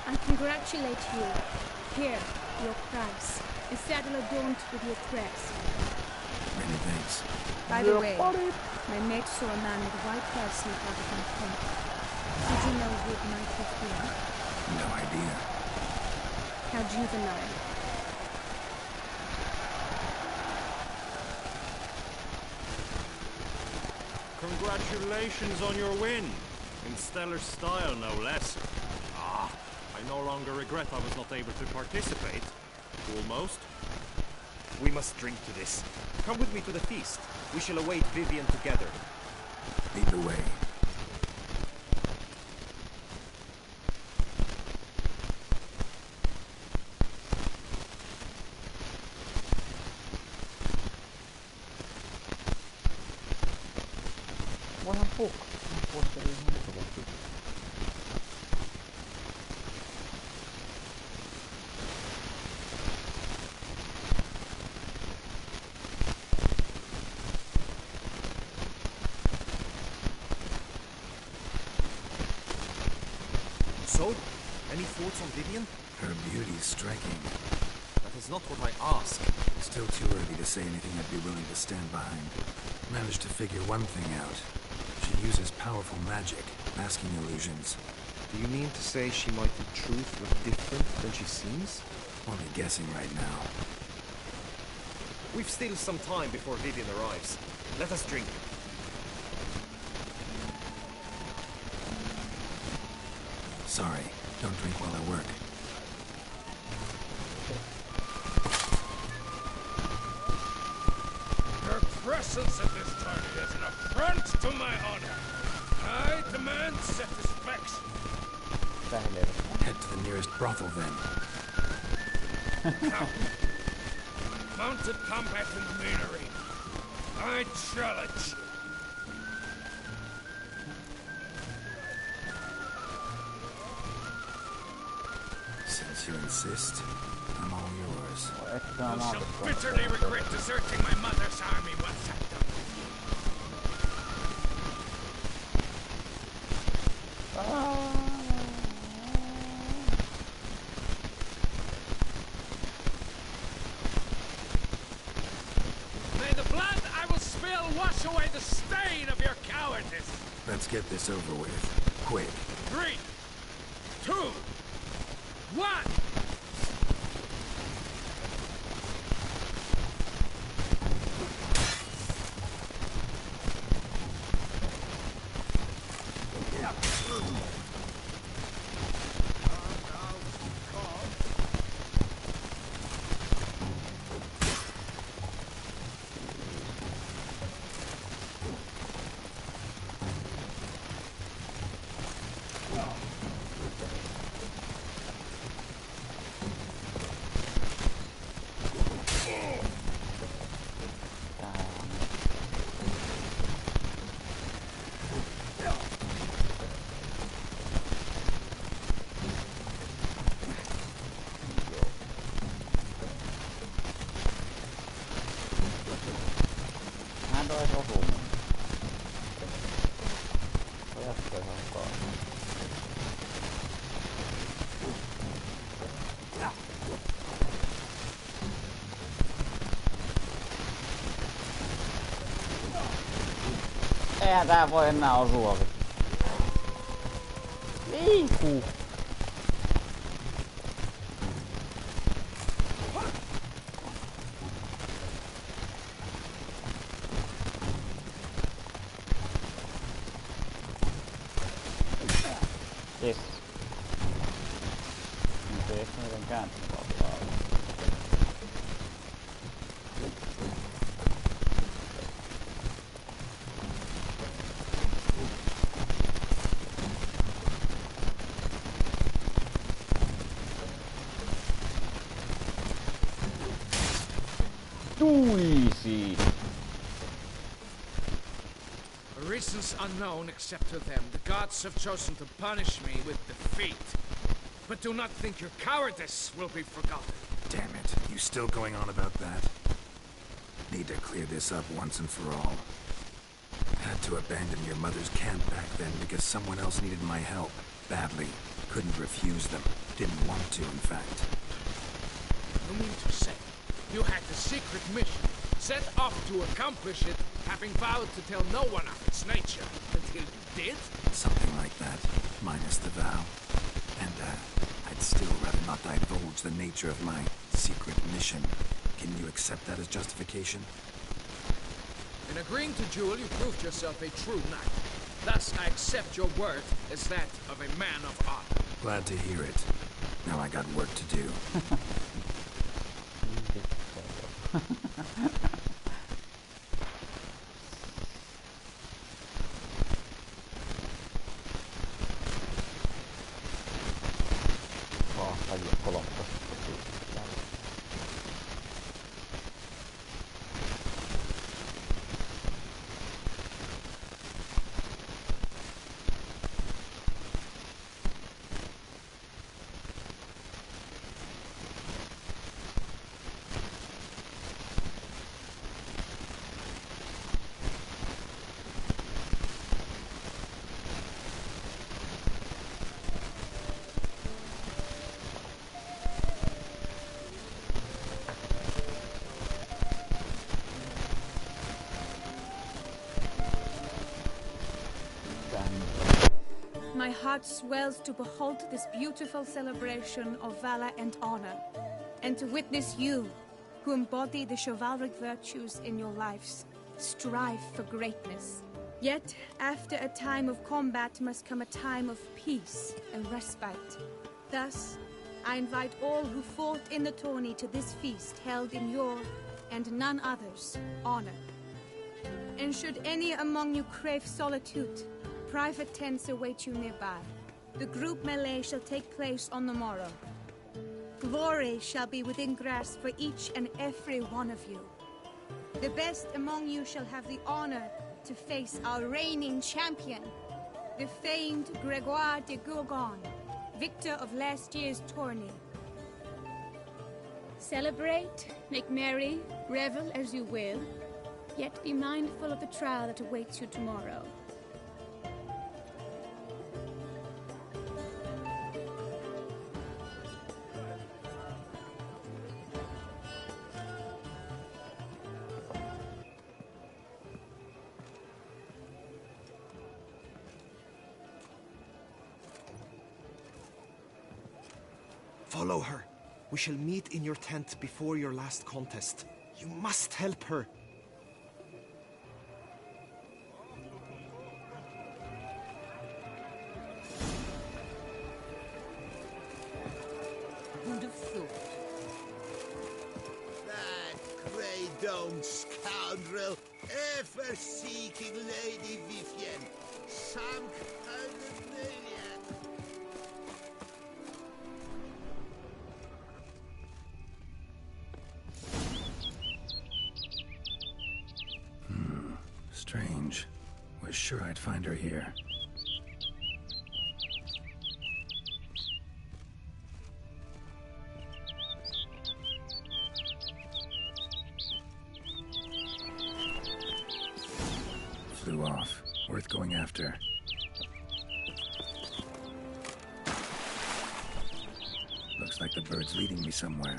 Speaker 10: I congratulate you. Here, your prize. A saddle adorned with your crest.
Speaker 5: Many thanks.
Speaker 10: By the way, my mate saw a man with white hair slip out of my tent. Did you know who it might have been?
Speaker 5: No idea.
Speaker 10: How juvenile.
Speaker 14: Congratulations on your win. In stellar style, no less. Ah, I no longer regret I was not able to participate. Almost.
Speaker 4: We must drink to this. Come with me to the feast. We shall await Vivian together.
Speaker 5: Lead the way.
Speaker 6: Voihan puhua. Voisi ihan mukavasti.
Speaker 4: So, any thoughts on Vivian?
Speaker 5: Her beauty's striking.
Speaker 4: That is not what I ask.
Speaker 5: Still too early to say anything I'd be willing to stand behind. Managed to figure one thing out. She uses powerful magic, masking illusions.
Speaker 4: Do you mean to say she might in truth look different than she seems?
Speaker 5: Only guessing right now.
Speaker 4: We've still some time before Vivian arrives. Let us drink.
Speaker 5: Sorry, don't drink while I work.
Speaker 12: Your presence at this party is an affront to my honor. I demand satisfaction.
Speaker 5: Head to the nearest brothel then.
Speaker 12: Come. Mounted combat in the main arena. I challenge.
Speaker 5: Since you insist, I'm all yours.
Speaker 12: You shall bitterly regret deserting my mother's army once I've done with you. May the blood I will spill wash away the stain of your cowardice.
Speaker 5: Let's get this over with. Quick.
Speaker 12: 3, 2, 1!
Speaker 6: Eihän tää voi enää osua. Liikuu. Yes. Nyt ei ehkä mitenkään kääntynyt valtaa. Easy.
Speaker 12: For reasons unknown except to them, the gods have chosen to punish me with defeat. But do not think your cowardice will be forgotten.
Speaker 5: Damn it, you still going on about that? Need to clear this up once and for all. Had to abandon your mother's camp back then because someone else needed my help. Badly. Couldn't refuse them. Didn't want to, in fact.
Speaker 12: You mean to say you had the secret mission, set off to accomplish it, having vowed to tell no one of its nature, until you did?
Speaker 5: Something like that, minus the vow. And, I'd still rather not divulge the nature of my secret mission. Can you accept that as justification?
Speaker 12: In agreeing to duel, you proved yourself a true knight. Thus, I accept your word as that of a man of honor.
Speaker 5: Glad to hear it. Now I got work to do.
Speaker 10: My heart swells to behold this beautiful celebration of valor and honor, and to witness you, who embody the chivalric virtues in your lives, strive for greatness. Yet, after a time of combat must come a time of peace and respite. Thus, I invite all who fought in the tourney to this feast held in your, and none other's, honor. And should any among you crave solitude, private tents await you nearby. The group melee shall take place on the morrow. Glory shall be within grasp for each and every one of you. The best among you shall have the honor to face our reigning champion, the famed Gregoire de Gourgon, victor of last year's tourney. Celebrate, make merry, revel as you will, yet be mindful of the trial that awaits you tomorrow.
Speaker 4: Follow her. We shall meet in your tent before your last contest. You must help her.
Speaker 2: Who'd have thought? That grey-domed scoundrel, ever-seeking Lady Vivienne, sunk under million.
Speaker 5: Strange. Was sure I'd find her here. Flew off. Worth going after. Looks like the bird's leading me somewhere.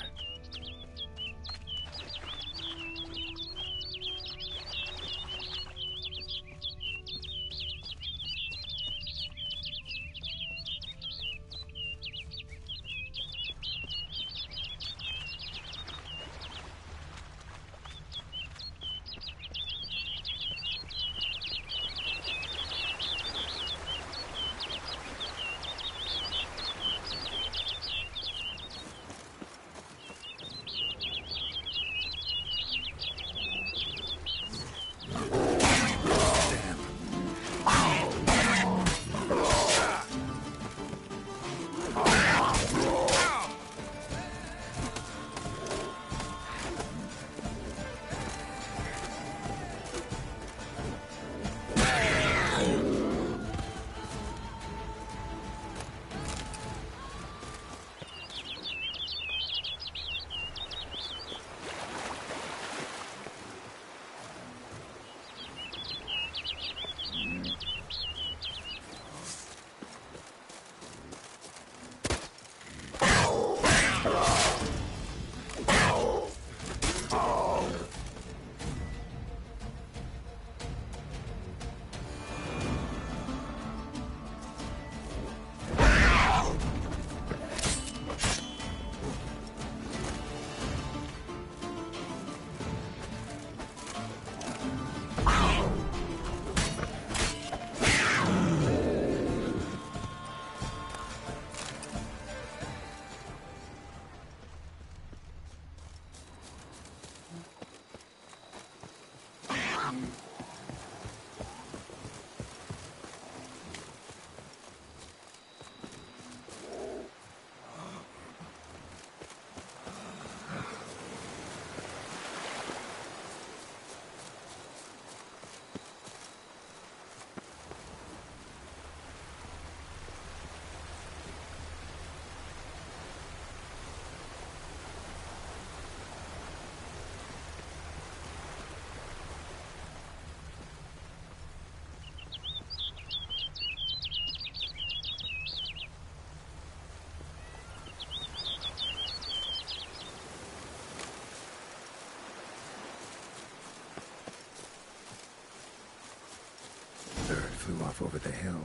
Speaker 5: Flew off over the hill.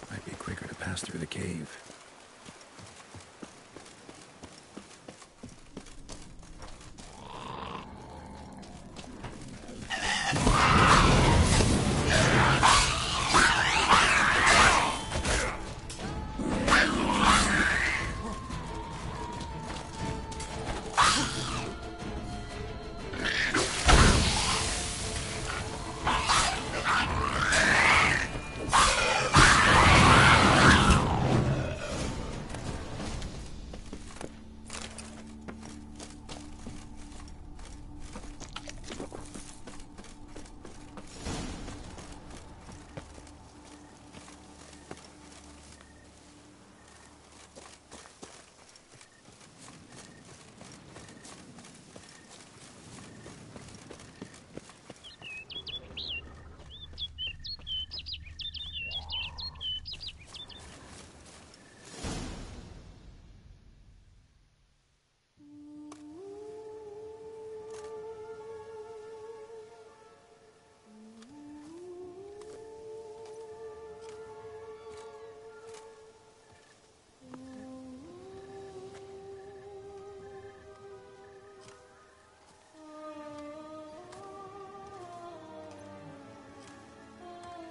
Speaker 5: Might be quicker to pass through the cave.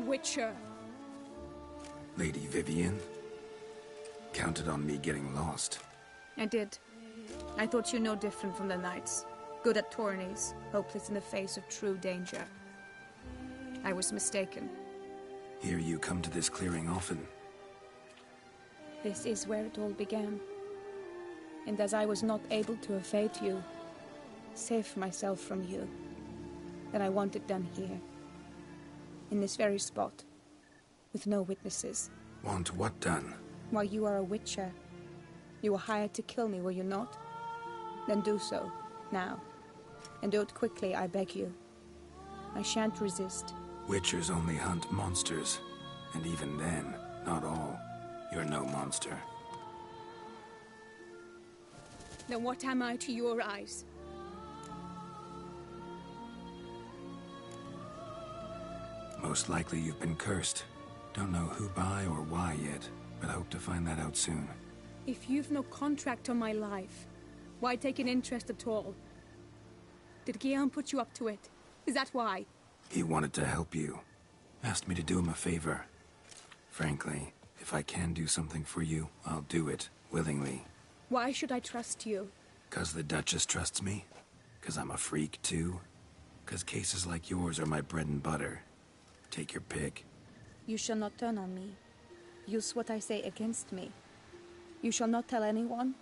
Speaker 10: Witcher.
Speaker 5: Lady Vivian? Counted on me getting lost.
Speaker 15: I did. I thought you no different from the knights. Good at tourneys, hopeless in the face of true danger. I was mistaken.
Speaker 5: Hear you come to this clearing often.
Speaker 15: This is where it all began. And as I was not able to evade you, save myself from you, then I want it done here. In this very spot. With no witnesses.
Speaker 5: Want what done?
Speaker 15: While you are a witcher. You were hired to kill me, were you not? Then do so, now. And do it quickly, I beg you. I shan't resist.
Speaker 5: Witchers only hunt monsters. And even then, not all. You're no monster.
Speaker 10: Then what am I to your eyes?
Speaker 5: Most likely you've been cursed. Don't know who by or why yet, but hope to find that out soon.
Speaker 10: If you've no contract on my life, why take an interest at all? Did Guillaume put you up to it? Is that why?
Speaker 5: He wanted to help you. Asked me to do him a favor. Frankly, if I can do something for you, I'll do it, willingly.
Speaker 10: Why should I trust you?
Speaker 5: 'Cause the Duchess trusts me? 'Cause I'm a freak, too? 'Cause cases like yours are my bread and butter? Take your pick.
Speaker 15: You shall not turn on me. Use what I say against me. You shall not tell anyone?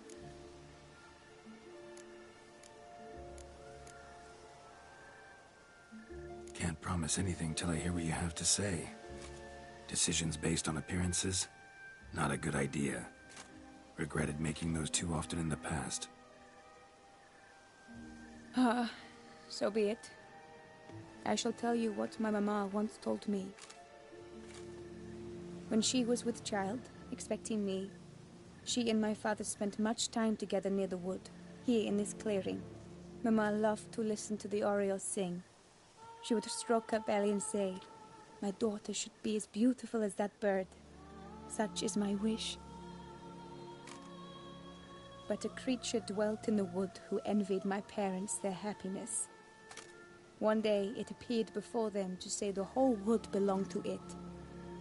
Speaker 5: Can't promise anything till I hear what you have to say. Decisions based on appearances? Not a good idea. Regretted making those too often in the past.
Speaker 15: So be it. I shall tell you what my mama once told me. When she was with child, expecting me, she and my father spent much time together near the wood, here in this clearing. Mama loved to listen to the orioles sing. She would stroke her belly and say, "My daughter should be as beautiful as that bird. Such is my wish." But a creature dwelt in the wood who envied my parents their happiness. One day it appeared before them to say the whole wood belonged to it,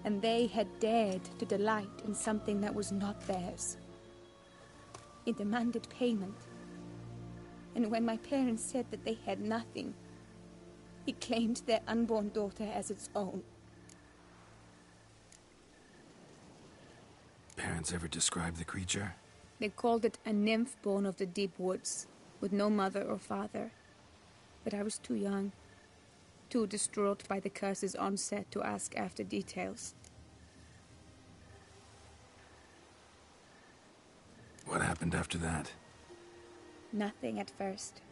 Speaker 15: and they had dared to delight in something that was not theirs. It demanded payment. And when my parents said that they had nothing, He claimed their unborn daughter as its own.
Speaker 5: Parents ever describe the creature?
Speaker 15: They called it a nymph born of the deep woods, with no mother or father. But I was too young, too distraught by the curse's onset to ask after details.
Speaker 5: What happened after that?
Speaker 15: Nothing at first.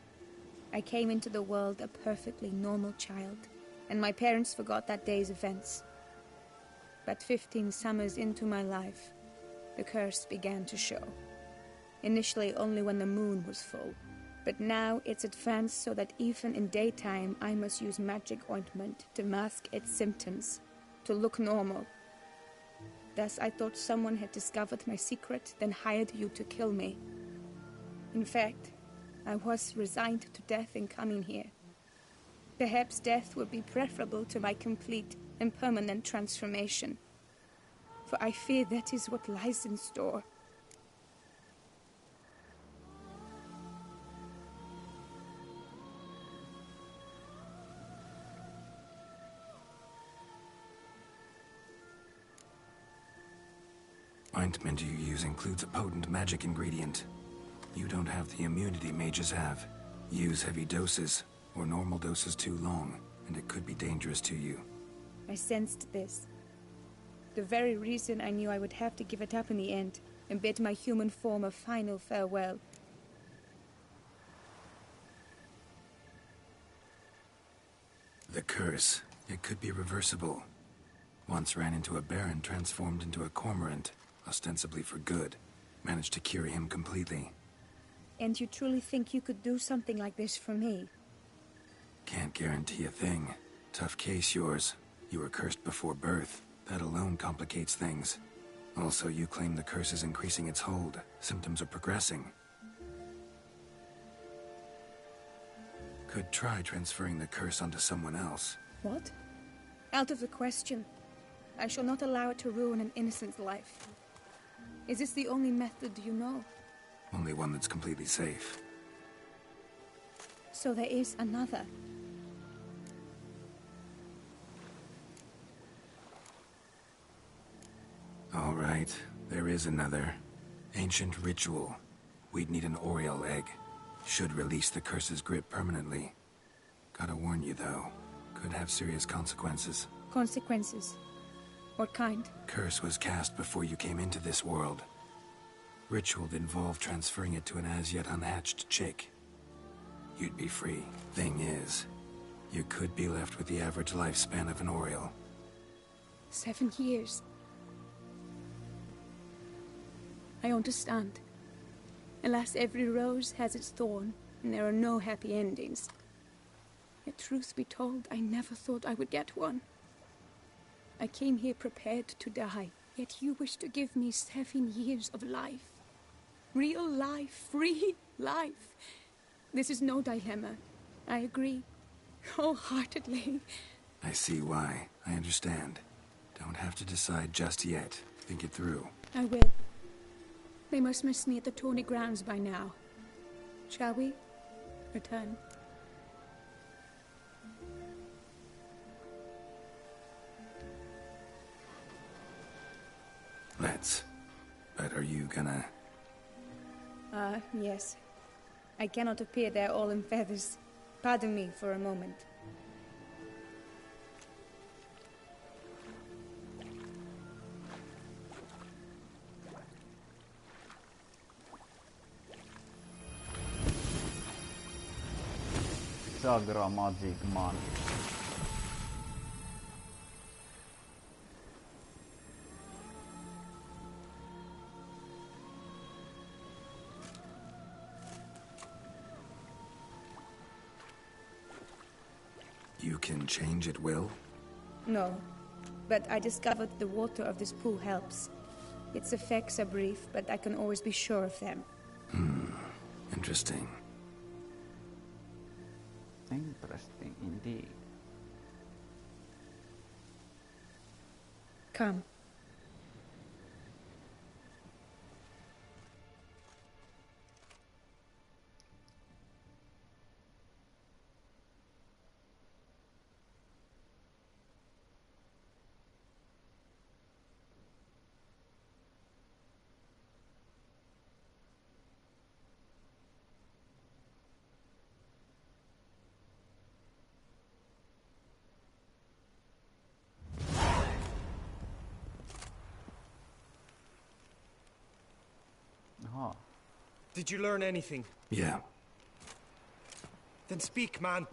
Speaker 15: I came into the world a perfectly normal child, and my parents forgot that day's events. But 15 summers into my life, the curse began to show. Initially only when the moon was full, but now it's advanced so that even in daytime I must use magic ointment to mask its symptoms, to look normal. Thus I thought someone had discovered my secret, then hired you to kill me. In fact, I was resigned to death in coming here. Perhaps death would be preferable to my complete and permanent transformation. For I fear that is what lies in store.
Speaker 5: Ointment you use includes a potent magic ingredient. You don't have the immunity mages have. Use heavy doses, or normal doses too long, and it could be dangerous to you.
Speaker 15: I sensed this. The very reason I knew I would have to give it up in the end, and bid my human form a final farewell.
Speaker 5: The curse, it could be reversible. Once ran into a baron transformed into a cormorant, ostensibly for good. Managed to cure him completely.
Speaker 15: And you truly think you could do something like this for me?
Speaker 5: Can't guarantee a thing. Tough case, yours. You were cursed before birth. That alone complicates things. Also, you claim the curse is increasing its hold. Symptoms are progressing. Could try transferring the curse onto someone else.
Speaker 15: What? Out of the question. I shall not allow it to ruin an innocent's life. Is this the only method you know?
Speaker 5: Only one that's completely safe.
Speaker 15: So there is another.
Speaker 5: All right, there is another. Ancient ritual. We'd need an Oriole egg. Should release the curse's grip permanently. Gotta warn you, though. Could have serious consequences.
Speaker 15: Consequences? What kind?
Speaker 5: Curse was cast before you came into this world. Ritual involved transferring it to an as-yet unhatched chick. You'd be free. Thing is, you could be left with the average lifespan of an Oriole.
Speaker 15: 7 years. I understand. Alas, every rose has its thorn, and there are no happy endings. Yet truth be told, I never thought I would get one. I came here prepared to die, yet you wish to give me 7 years of life. Real life, free life. This is no dilemma. I agree, wholeheartedly.
Speaker 5: I see why. I understand. Don't have to decide just yet. Think it through.
Speaker 15: I will. They must miss me at the Tawny Grounds by now. Shall we? Return.
Speaker 5: Let's. But are you gonna...
Speaker 15: Yes. I cannot appear there all in feathers. Pardon me for a moment.
Speaker 6: Sagra Magic Man.
Speaker 5: You can change at will?
Speaker 15: No, but I discovered the water of this pool helps. Its effects are brief, but I can always be sure of them.
Speaker 5: Interesting.
Speaker 6: Interesting indeed.
Speaker 15: Come.
Speaker 4: Did you learn anything?
Speaker 5: Yeah.
Speaker 4: Then speak, man.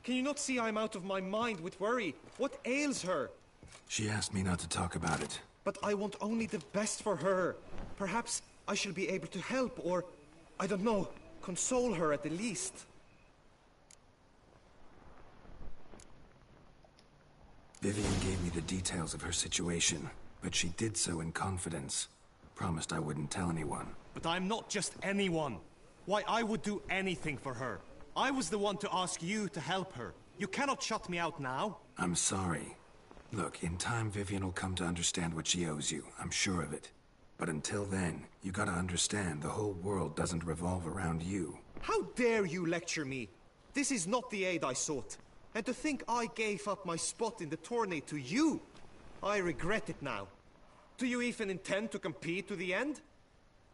Speaker 4: Can you not see I'm out of my mind with worry? What ails her?
Speaker 5: She asked me not to talk about it.
Speaker 4: But I want only the best for her. Perhaps I shall be able to help, or, I don't know, console her at the least.
Speaker 5: Vivian gave me the details of her situation, but she did so in confidence. Promised I wouldn't tell anyone.
Speaker 14: But I'm not just anyone. Why, I would do anything for her. I was the one to ask you to help her. You cannot shut me out now.
Speaker 5: I'm sorry. Look, in time Vivian will come to understand what she owes you. I'm sure of it. But until then, you gotta understand the whole world doesn't revolve around you.
Speaker 4: How dare you lecture me? This is not the aid I sought. And to think I gave up my spot in the tourney to you, I regret it now. Do you even intend to compete to the end?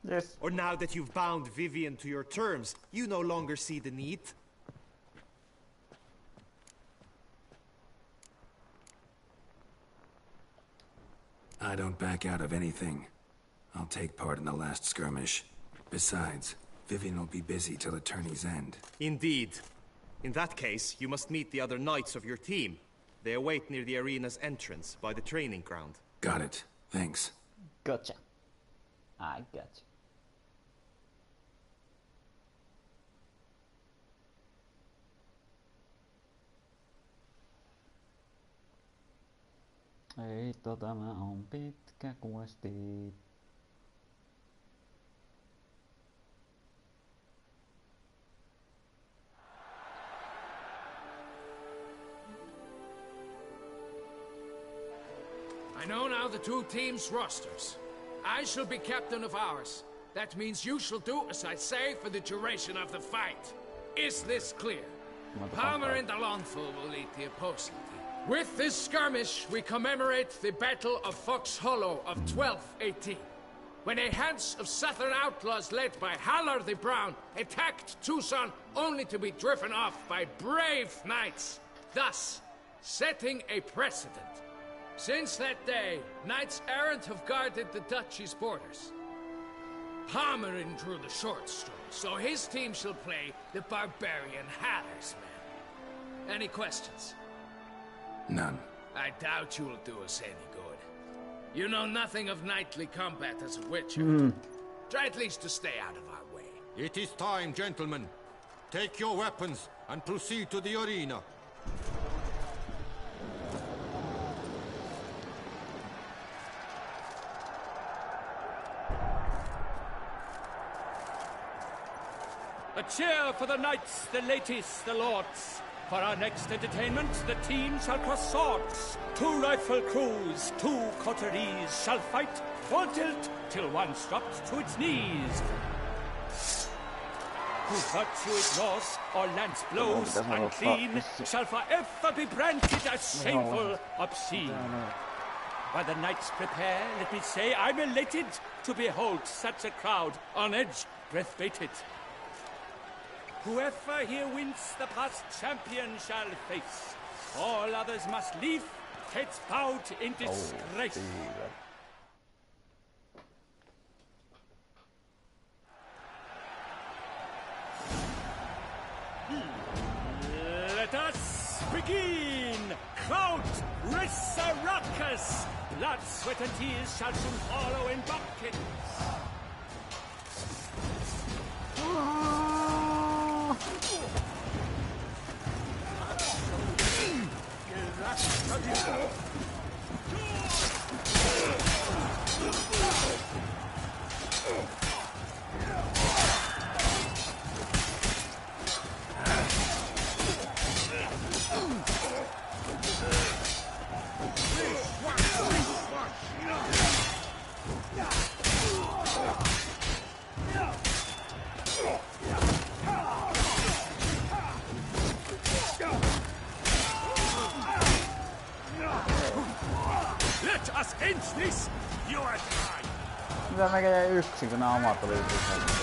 Speaker 6: Yes.
Speaker 4: Or now that you've bound Vivian to your terms, you no longer see the need?
Speaker 5: I don't back out of anything. I'll take part in the last skirmish. Besides, Vivian will be busy till the tourney's end.
Speaker 4: Indeed. In that case, you must meet the other knights of your team. They await near the arena's entrance, by the training ground.
Speaker 5: Got it. Thanks.
Speaker 6: Gotcha. I gotcha. Ei, tämä on pitkä questi.
Speaker 12: I know now the two teams' rosters. I shall be captain of ours. That means you shall do as I say for the duration of the fight. Is this clear? Palmer and Alonso will lead the opposing team. With this skirmish, we commemorate the Battle of Fox Hollow of 1218, when a hands of southern outlaws led by Haller the Brown attacked Tucson only to be driven off by brave knights, thus setting a precedent. Since that day, knights errant have guarded the duchy's borders. Palmerin drew the short straw, so his team shall play the barbarian Haller's men. Any questions?
Speaker 5: None.
Speaker 12: I doubt you'll do us any good. You know nothing of knightly combat as a witcher. Try at least to stay out of our way.
Speaker 3: It is time, gentlemen. Take your weapons and proceed to the arena.
Speaker 11: A cheer for the knights, the ladies, the lords. For our next entertainment, the teams shall cross swords. 2 rifle crews, 2 coteries shall fight full tilt till one's dropped to its knees. Who virtue ignores or lance blows unclean shall forever be branded as shameful, obscene. While the knights prepare, let me say I'm elated to behold such a crowd on edge, breath-baited. Whoever here wins the past champion shall face. All others must leave, heads bowed in disgrace. Let us begin! Crowd, raise a ruckus! Blood, sweat, and tears shall soon follow in buckets. Let us end this, you and I.
Speaker 6: Mitä mä jäin yksin, kun nää omat oli yksin?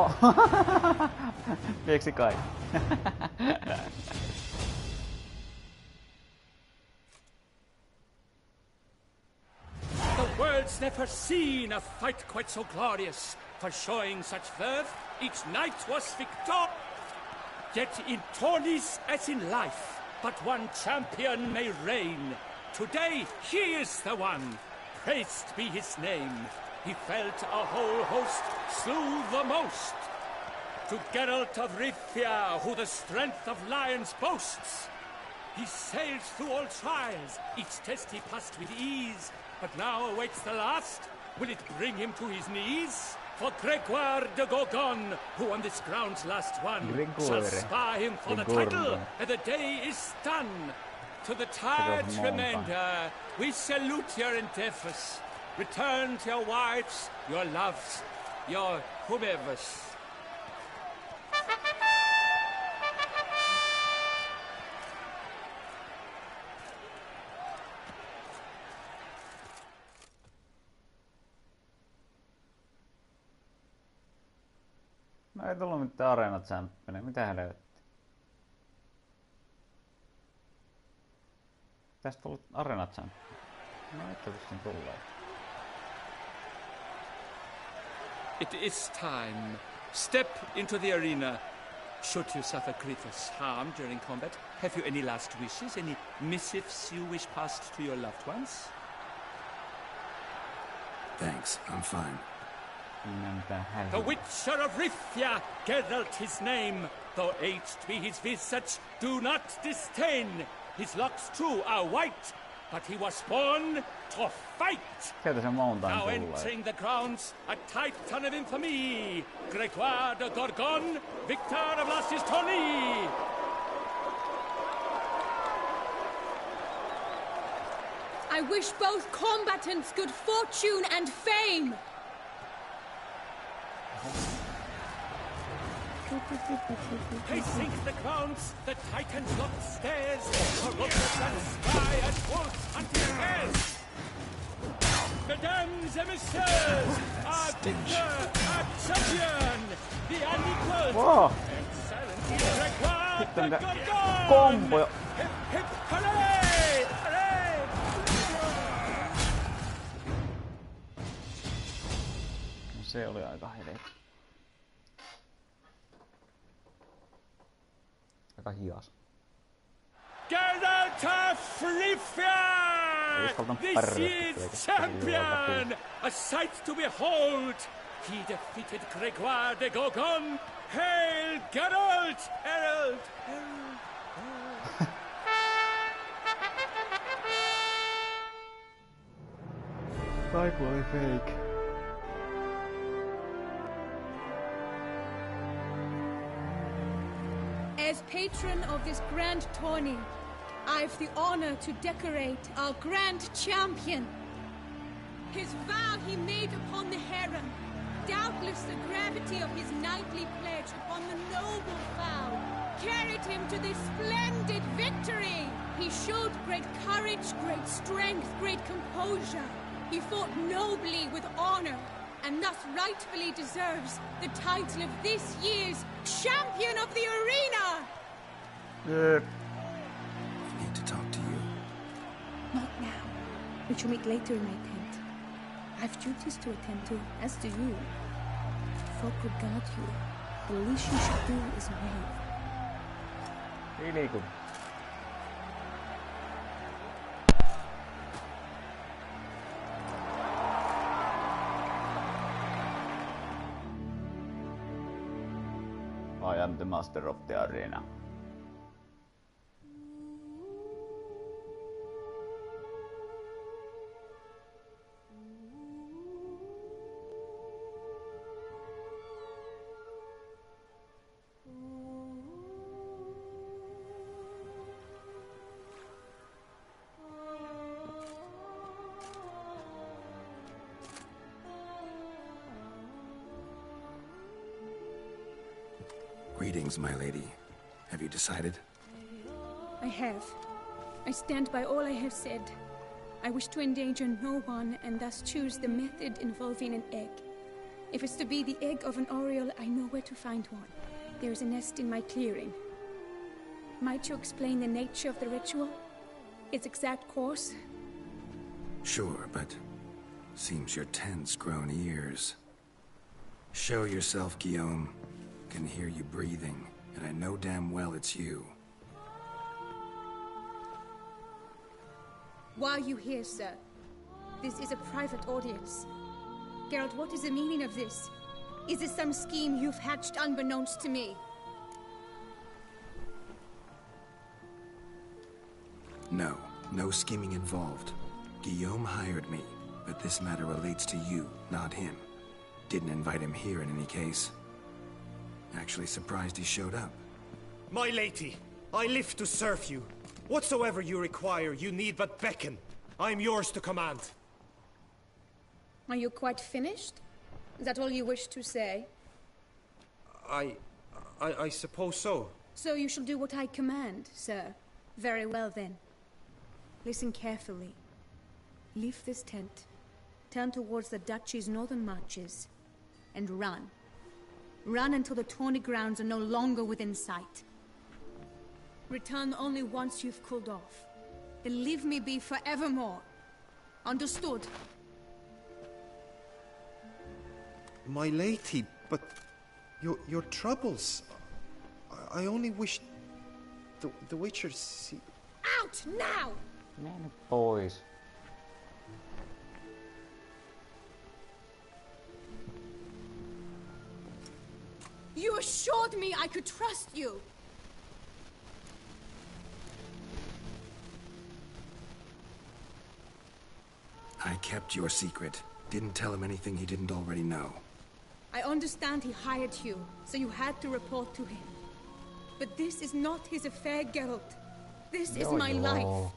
Speaker 6: Joo! Mieksi kai?
Speaker 11: The world's never seen a fight quite so glorious. For showing such verve, each knight was victor. Yet in tourneys as in life, but one champion may reign. Today he is the one. Praised be his name. He felt a whole host, slew the most. To Geralt of Rivia, who the strength of lions boasts. He sailed through all trials, each test he passed with ease. But now awaits the last. Will it bring him to his knees? For Gregoire de Gorgon, who on this ground's last won, shall spar him for the title, and the day is done. To the tired remainder, we salute your endeavors. Return to your wives, your loves, your whomevers.
Speaker 6: No ei tullut mitään Arena Championia. Mitä helvettiä? Tästä tullut Arena Champion. No ei tietysti tullut.
Speaker 11: It is time. Step into the arena. Should you suffer grievous harm during combat, have you any last wishes? Any missives you wish passed to your loved ones?
Speaker 5: Thanks, I'm fine.
Speaker 11: The Witcher of Rivia, Geralt his name. Though aged be his visage, do not disdain. His locks too are white, but he was born to fight. Now entering the grounds, a titan of infamy, Gregoire de Gorgon, victor of last year's tourney.
Speaker 10: I wish both combatants good fortune and fame.
Speaker 11: Pacing the grounds, the Titan's locked stairs, ferocious and spry as wolves hunting hares. Mesdames et messieurs, our victor, our champion, the unequaled, excellent Gregoire de Gorgon!
Speaker 6: Kombo!
Speaker 11: Hip hip hooray! Hooray!
Speaker 6: No se oli aika helvetti. Aika hias.
Speaker 11: Geralt of Rivia! This year's champion! A sight to behold! He defeated Gregoire de Gorgon! Hail Geralt! Herald! Herald!
Speaker 6: Kaiku oli fake.
Speaker 10: As patron of this grand tourney, I've the honor to decorate our grand champion. His vow he made upon the harem, doubtless the gravity of his knightly pledge upon the noble vow, carried him to this splendid victory. He showed great courage, great strength, great composure. He fought nobly with honor, and thus rightfully deserves the title of this year's Champion of the Arena!
Speaker 5: I need to talk to you.
Speaker 15: Not now. We shall meet later in my tent. I have duties to attend to, as do you. Folk regard you. The least you should do is wave.
Speaker 6: Really good. I am the master of the arena.
Speaker 5: Greetings, my lady. Have you decided?
Speaker 15: I have. I stand by all I have said. I wish to endanger no one and thus choose the method involving an egg. If it's to be the egg of an oriole, I know where to find one. There is a nest in my clearing. Might you explain the nature of the ritual? Its exact course?
Speaker 5: Sure, but seems your tent's grown ears. Show yourself, Guillaume. Can hear you breathing, and I know damn well it's you.
Speaker 15: Why are you here, sir? This is a private audience. Geralt, what is the meaning of this? Is this some scheme you've hatched unbeknownst to me?
Speaker 5: No, no scheming involved. Guillaume hired me, but this matter relates to you, not him. Didn't invite him here in any case. Actually surprised he showed up.
Speaker 4: My lady, I live to serve you. Whatsoever you require, you need but beckon. I am yours to command.
Speaker 15: Are you quite finished? Is that all you wish to say?
Speaker 4: I suppose so.
Speaker 15: So you shall do what I command, sir. Very well then. Listen carefully. Leave this tent, turn towards the duchy's northern marches, and run. Run until the tawny grounds are no longer within sight. Return only once you've cooled off. Then leave me be forevermore. Understood?
Speaker 4: My lady, but your troubles. I only wish the Witcher see.
Speaker 2: Out now!
Speaker 6: Mene pois.
Speaker 15: You assured me I could trust you.
Speaker 5: I kept your secret. Didn't tell him anything he didn't already know.
Speaker 15: I understand he hired you, so you had to report to him. But this is not his affair, Geralt. This is my life.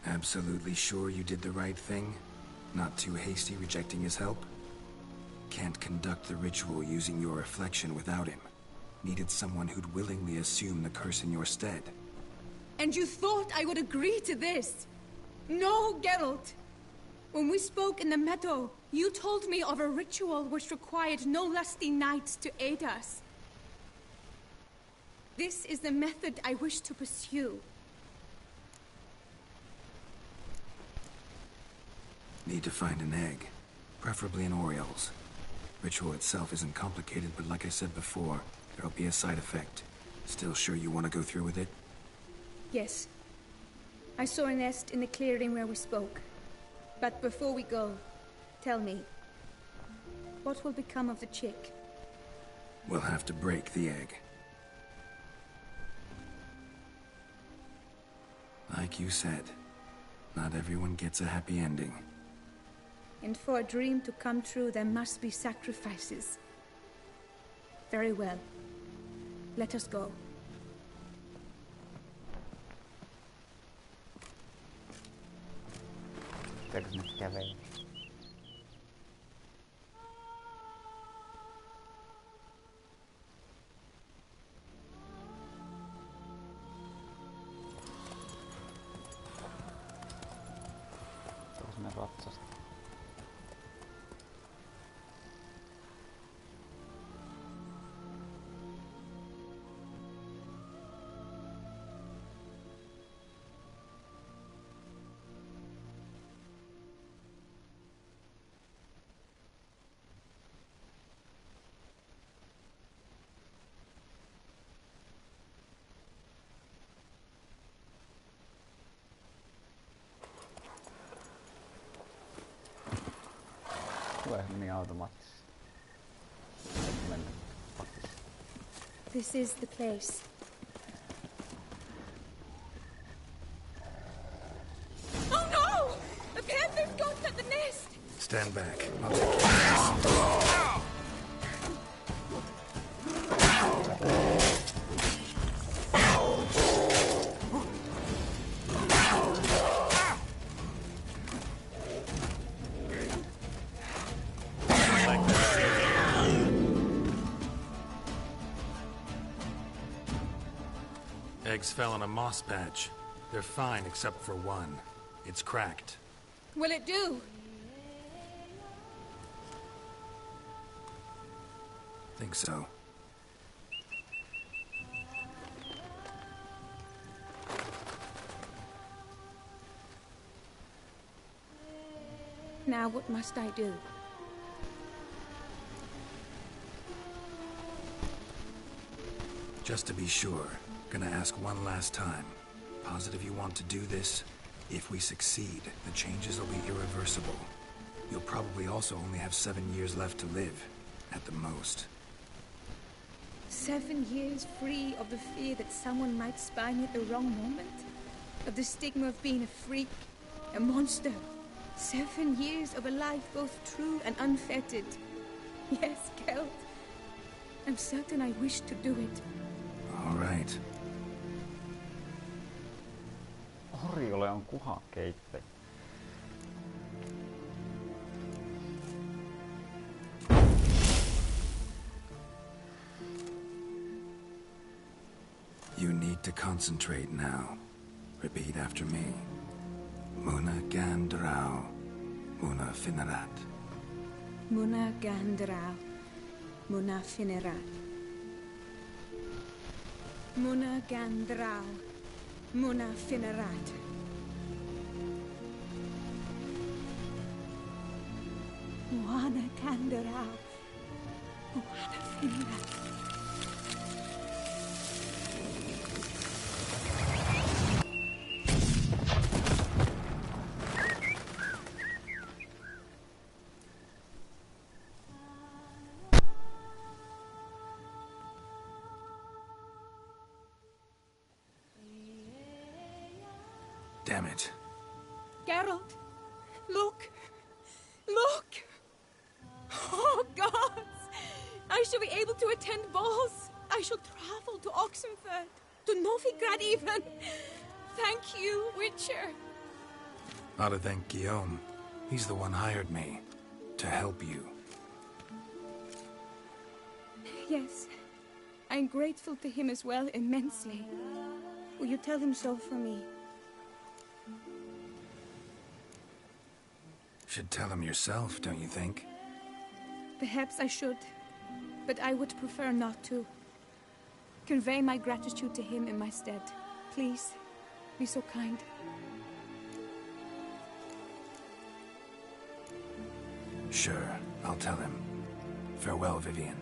Speaker 5: Absolutely sure you did the right thing? Not too hasty rejecting his help? Can't conduct the ritual using your reflection without him. Needed someone who'd willingly assume the curse in your stead.
Speaker 15: And you thought I would agree to this? No, Geralt. When we spoke in the meadow, you told me of a ritual which required no lusty knights to aid us. This is the method I wish to pursue.
Speaker 5: Need to find an egg, preferably an oriole's. Ritual itself isn't complicated, but like I said before, there'll be a side effect. Still sure you want to go through with it?
Speaker 15: Yes. I saw a nest in the clearing where we spoke. But before we go, tell me, what will become of the chick?
Speaker 5: We'll have to break the egg. Like you said, not everyone gets a happy ending.
Speaker 15: And for a dream to come true, there must be sacrifices. Very well. Let us go.
Speaker 6: Pitääkö nyt kävellä? Tuossa me ratsasta. Meni automaattisesti. Mennä pakissa.
Speaker 15: This is the place. Oh no! The panther's got at the nest!
Speaker 5: Stand back. I'll take care of this. Eggs fell on a moss patch. They're fine except for one. It's cracked.
Speaker 15: Will it do?
Speaker 5: Think so.
Speaker 15: Now what must I do?
Speaker 5: Just to be sure, gonna ask one last time. Positive you want to do this? If we succeed, the changes will be irreversible. You'll probably also only have 7 years left to live, at the most.
Speaker 15: 7 years free of the fear that someone might spy me at the wrong moment? Of the stigma of being a freak, a monster? 7 years of a life both true and unfettered. Yes, Kelt. I'm certain I wish to do it.
Speaker 5: All right.
Speaker 6: Oriolle on kuhakeitte.
Speaker 5: You need to concentrate now. Repeat after me. Muna Gandrau, Muna Finerat.
Speaker 15: Muna Gandrau, Muna Finerat. Muna Gandrau, Muna Finerat. Muna Gandrau, Muna Finerat.
Speaker 5: Damn it.
Speaker 10: Geralt, look! Look! Oh, gods! I shall be able to attend balls. I shall travel to Oxenfurt, to Novigrad even. Thank you, Witcher.
Speaker 5: Ought to thank Guillaume. He's the one hired me. To help you.
Speaker 15: Yes, I'm grateful to him as well, immensely. Will you tell him so for me?
Speaker 5: Should tell him yourself, don't you think?
Speaker 15: Perhaps I should, but I would prefer not to. Convey my gratitude to him in my stead. Please, be so kind.
Speaker 5: Sure, I'll tell him. Farewell, Vivian.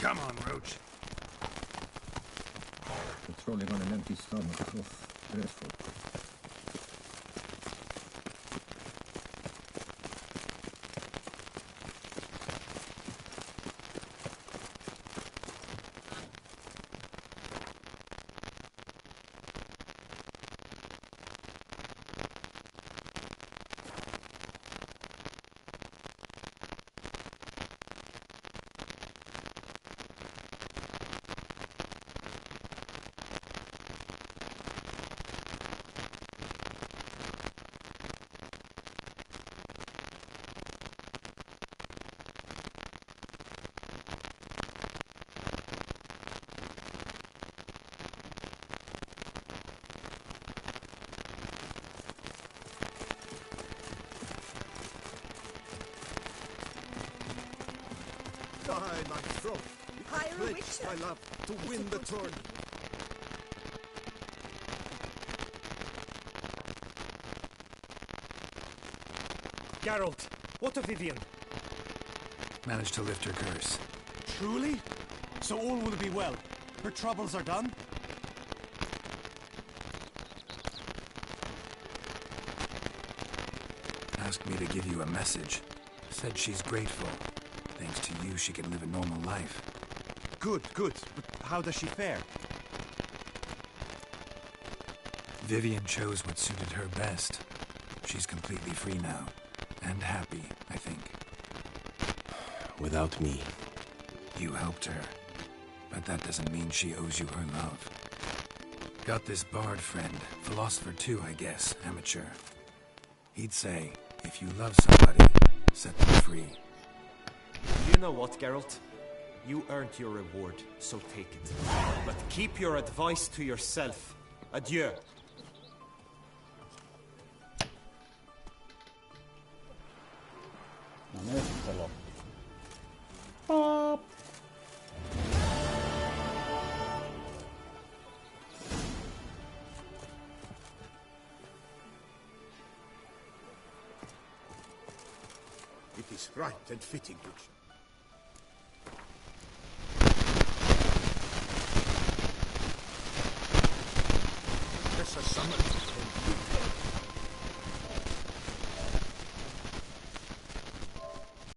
Speaker 16: Come on, Roach.
Speaker 17: Patrolling on an empty stomach. Oh, dreadful.
Speaker 1: Die, my throat.
Speaker 2: Hire a
Speaker 1: Pledge
Speaker 2: witcher.
Speaker 1: my love to
Speaker 2: It's
Speaker 1: win
Speaker 2: a
Speaker 1: the
Speaker 2: good
Speaker 1: tournament.
Speaker 4: Geralt, what of Vivian?
Speaker 5: Managed to lift her curse.
Speaker 16: Truly? So all will be well. Her troubles are done?
Speaker 5: Asked me to give you a message. Said she's grateful. Thanks to you, she can live a normal life.
Speaker 16: Good, good. But how does she fare?
Speaker 5: Vivian chose what suited her best. She's completely free now. And happy, I think.
Speaker 16: Without me.
Speaker 5: You helped her. But that doesn't mean she owes you her love. Got this bard friend. Philosopher too, I guess. Amateur. He'd say, if you love somebody, set them free.
Speaker 4: You know what, Geralt? You earned your reward, so take it. But keep your advice to yourself. Adieu.
Speaker 6: No nyt se loppuu. Pop.
Speaker 1: It is right and fitting to... Precious summon.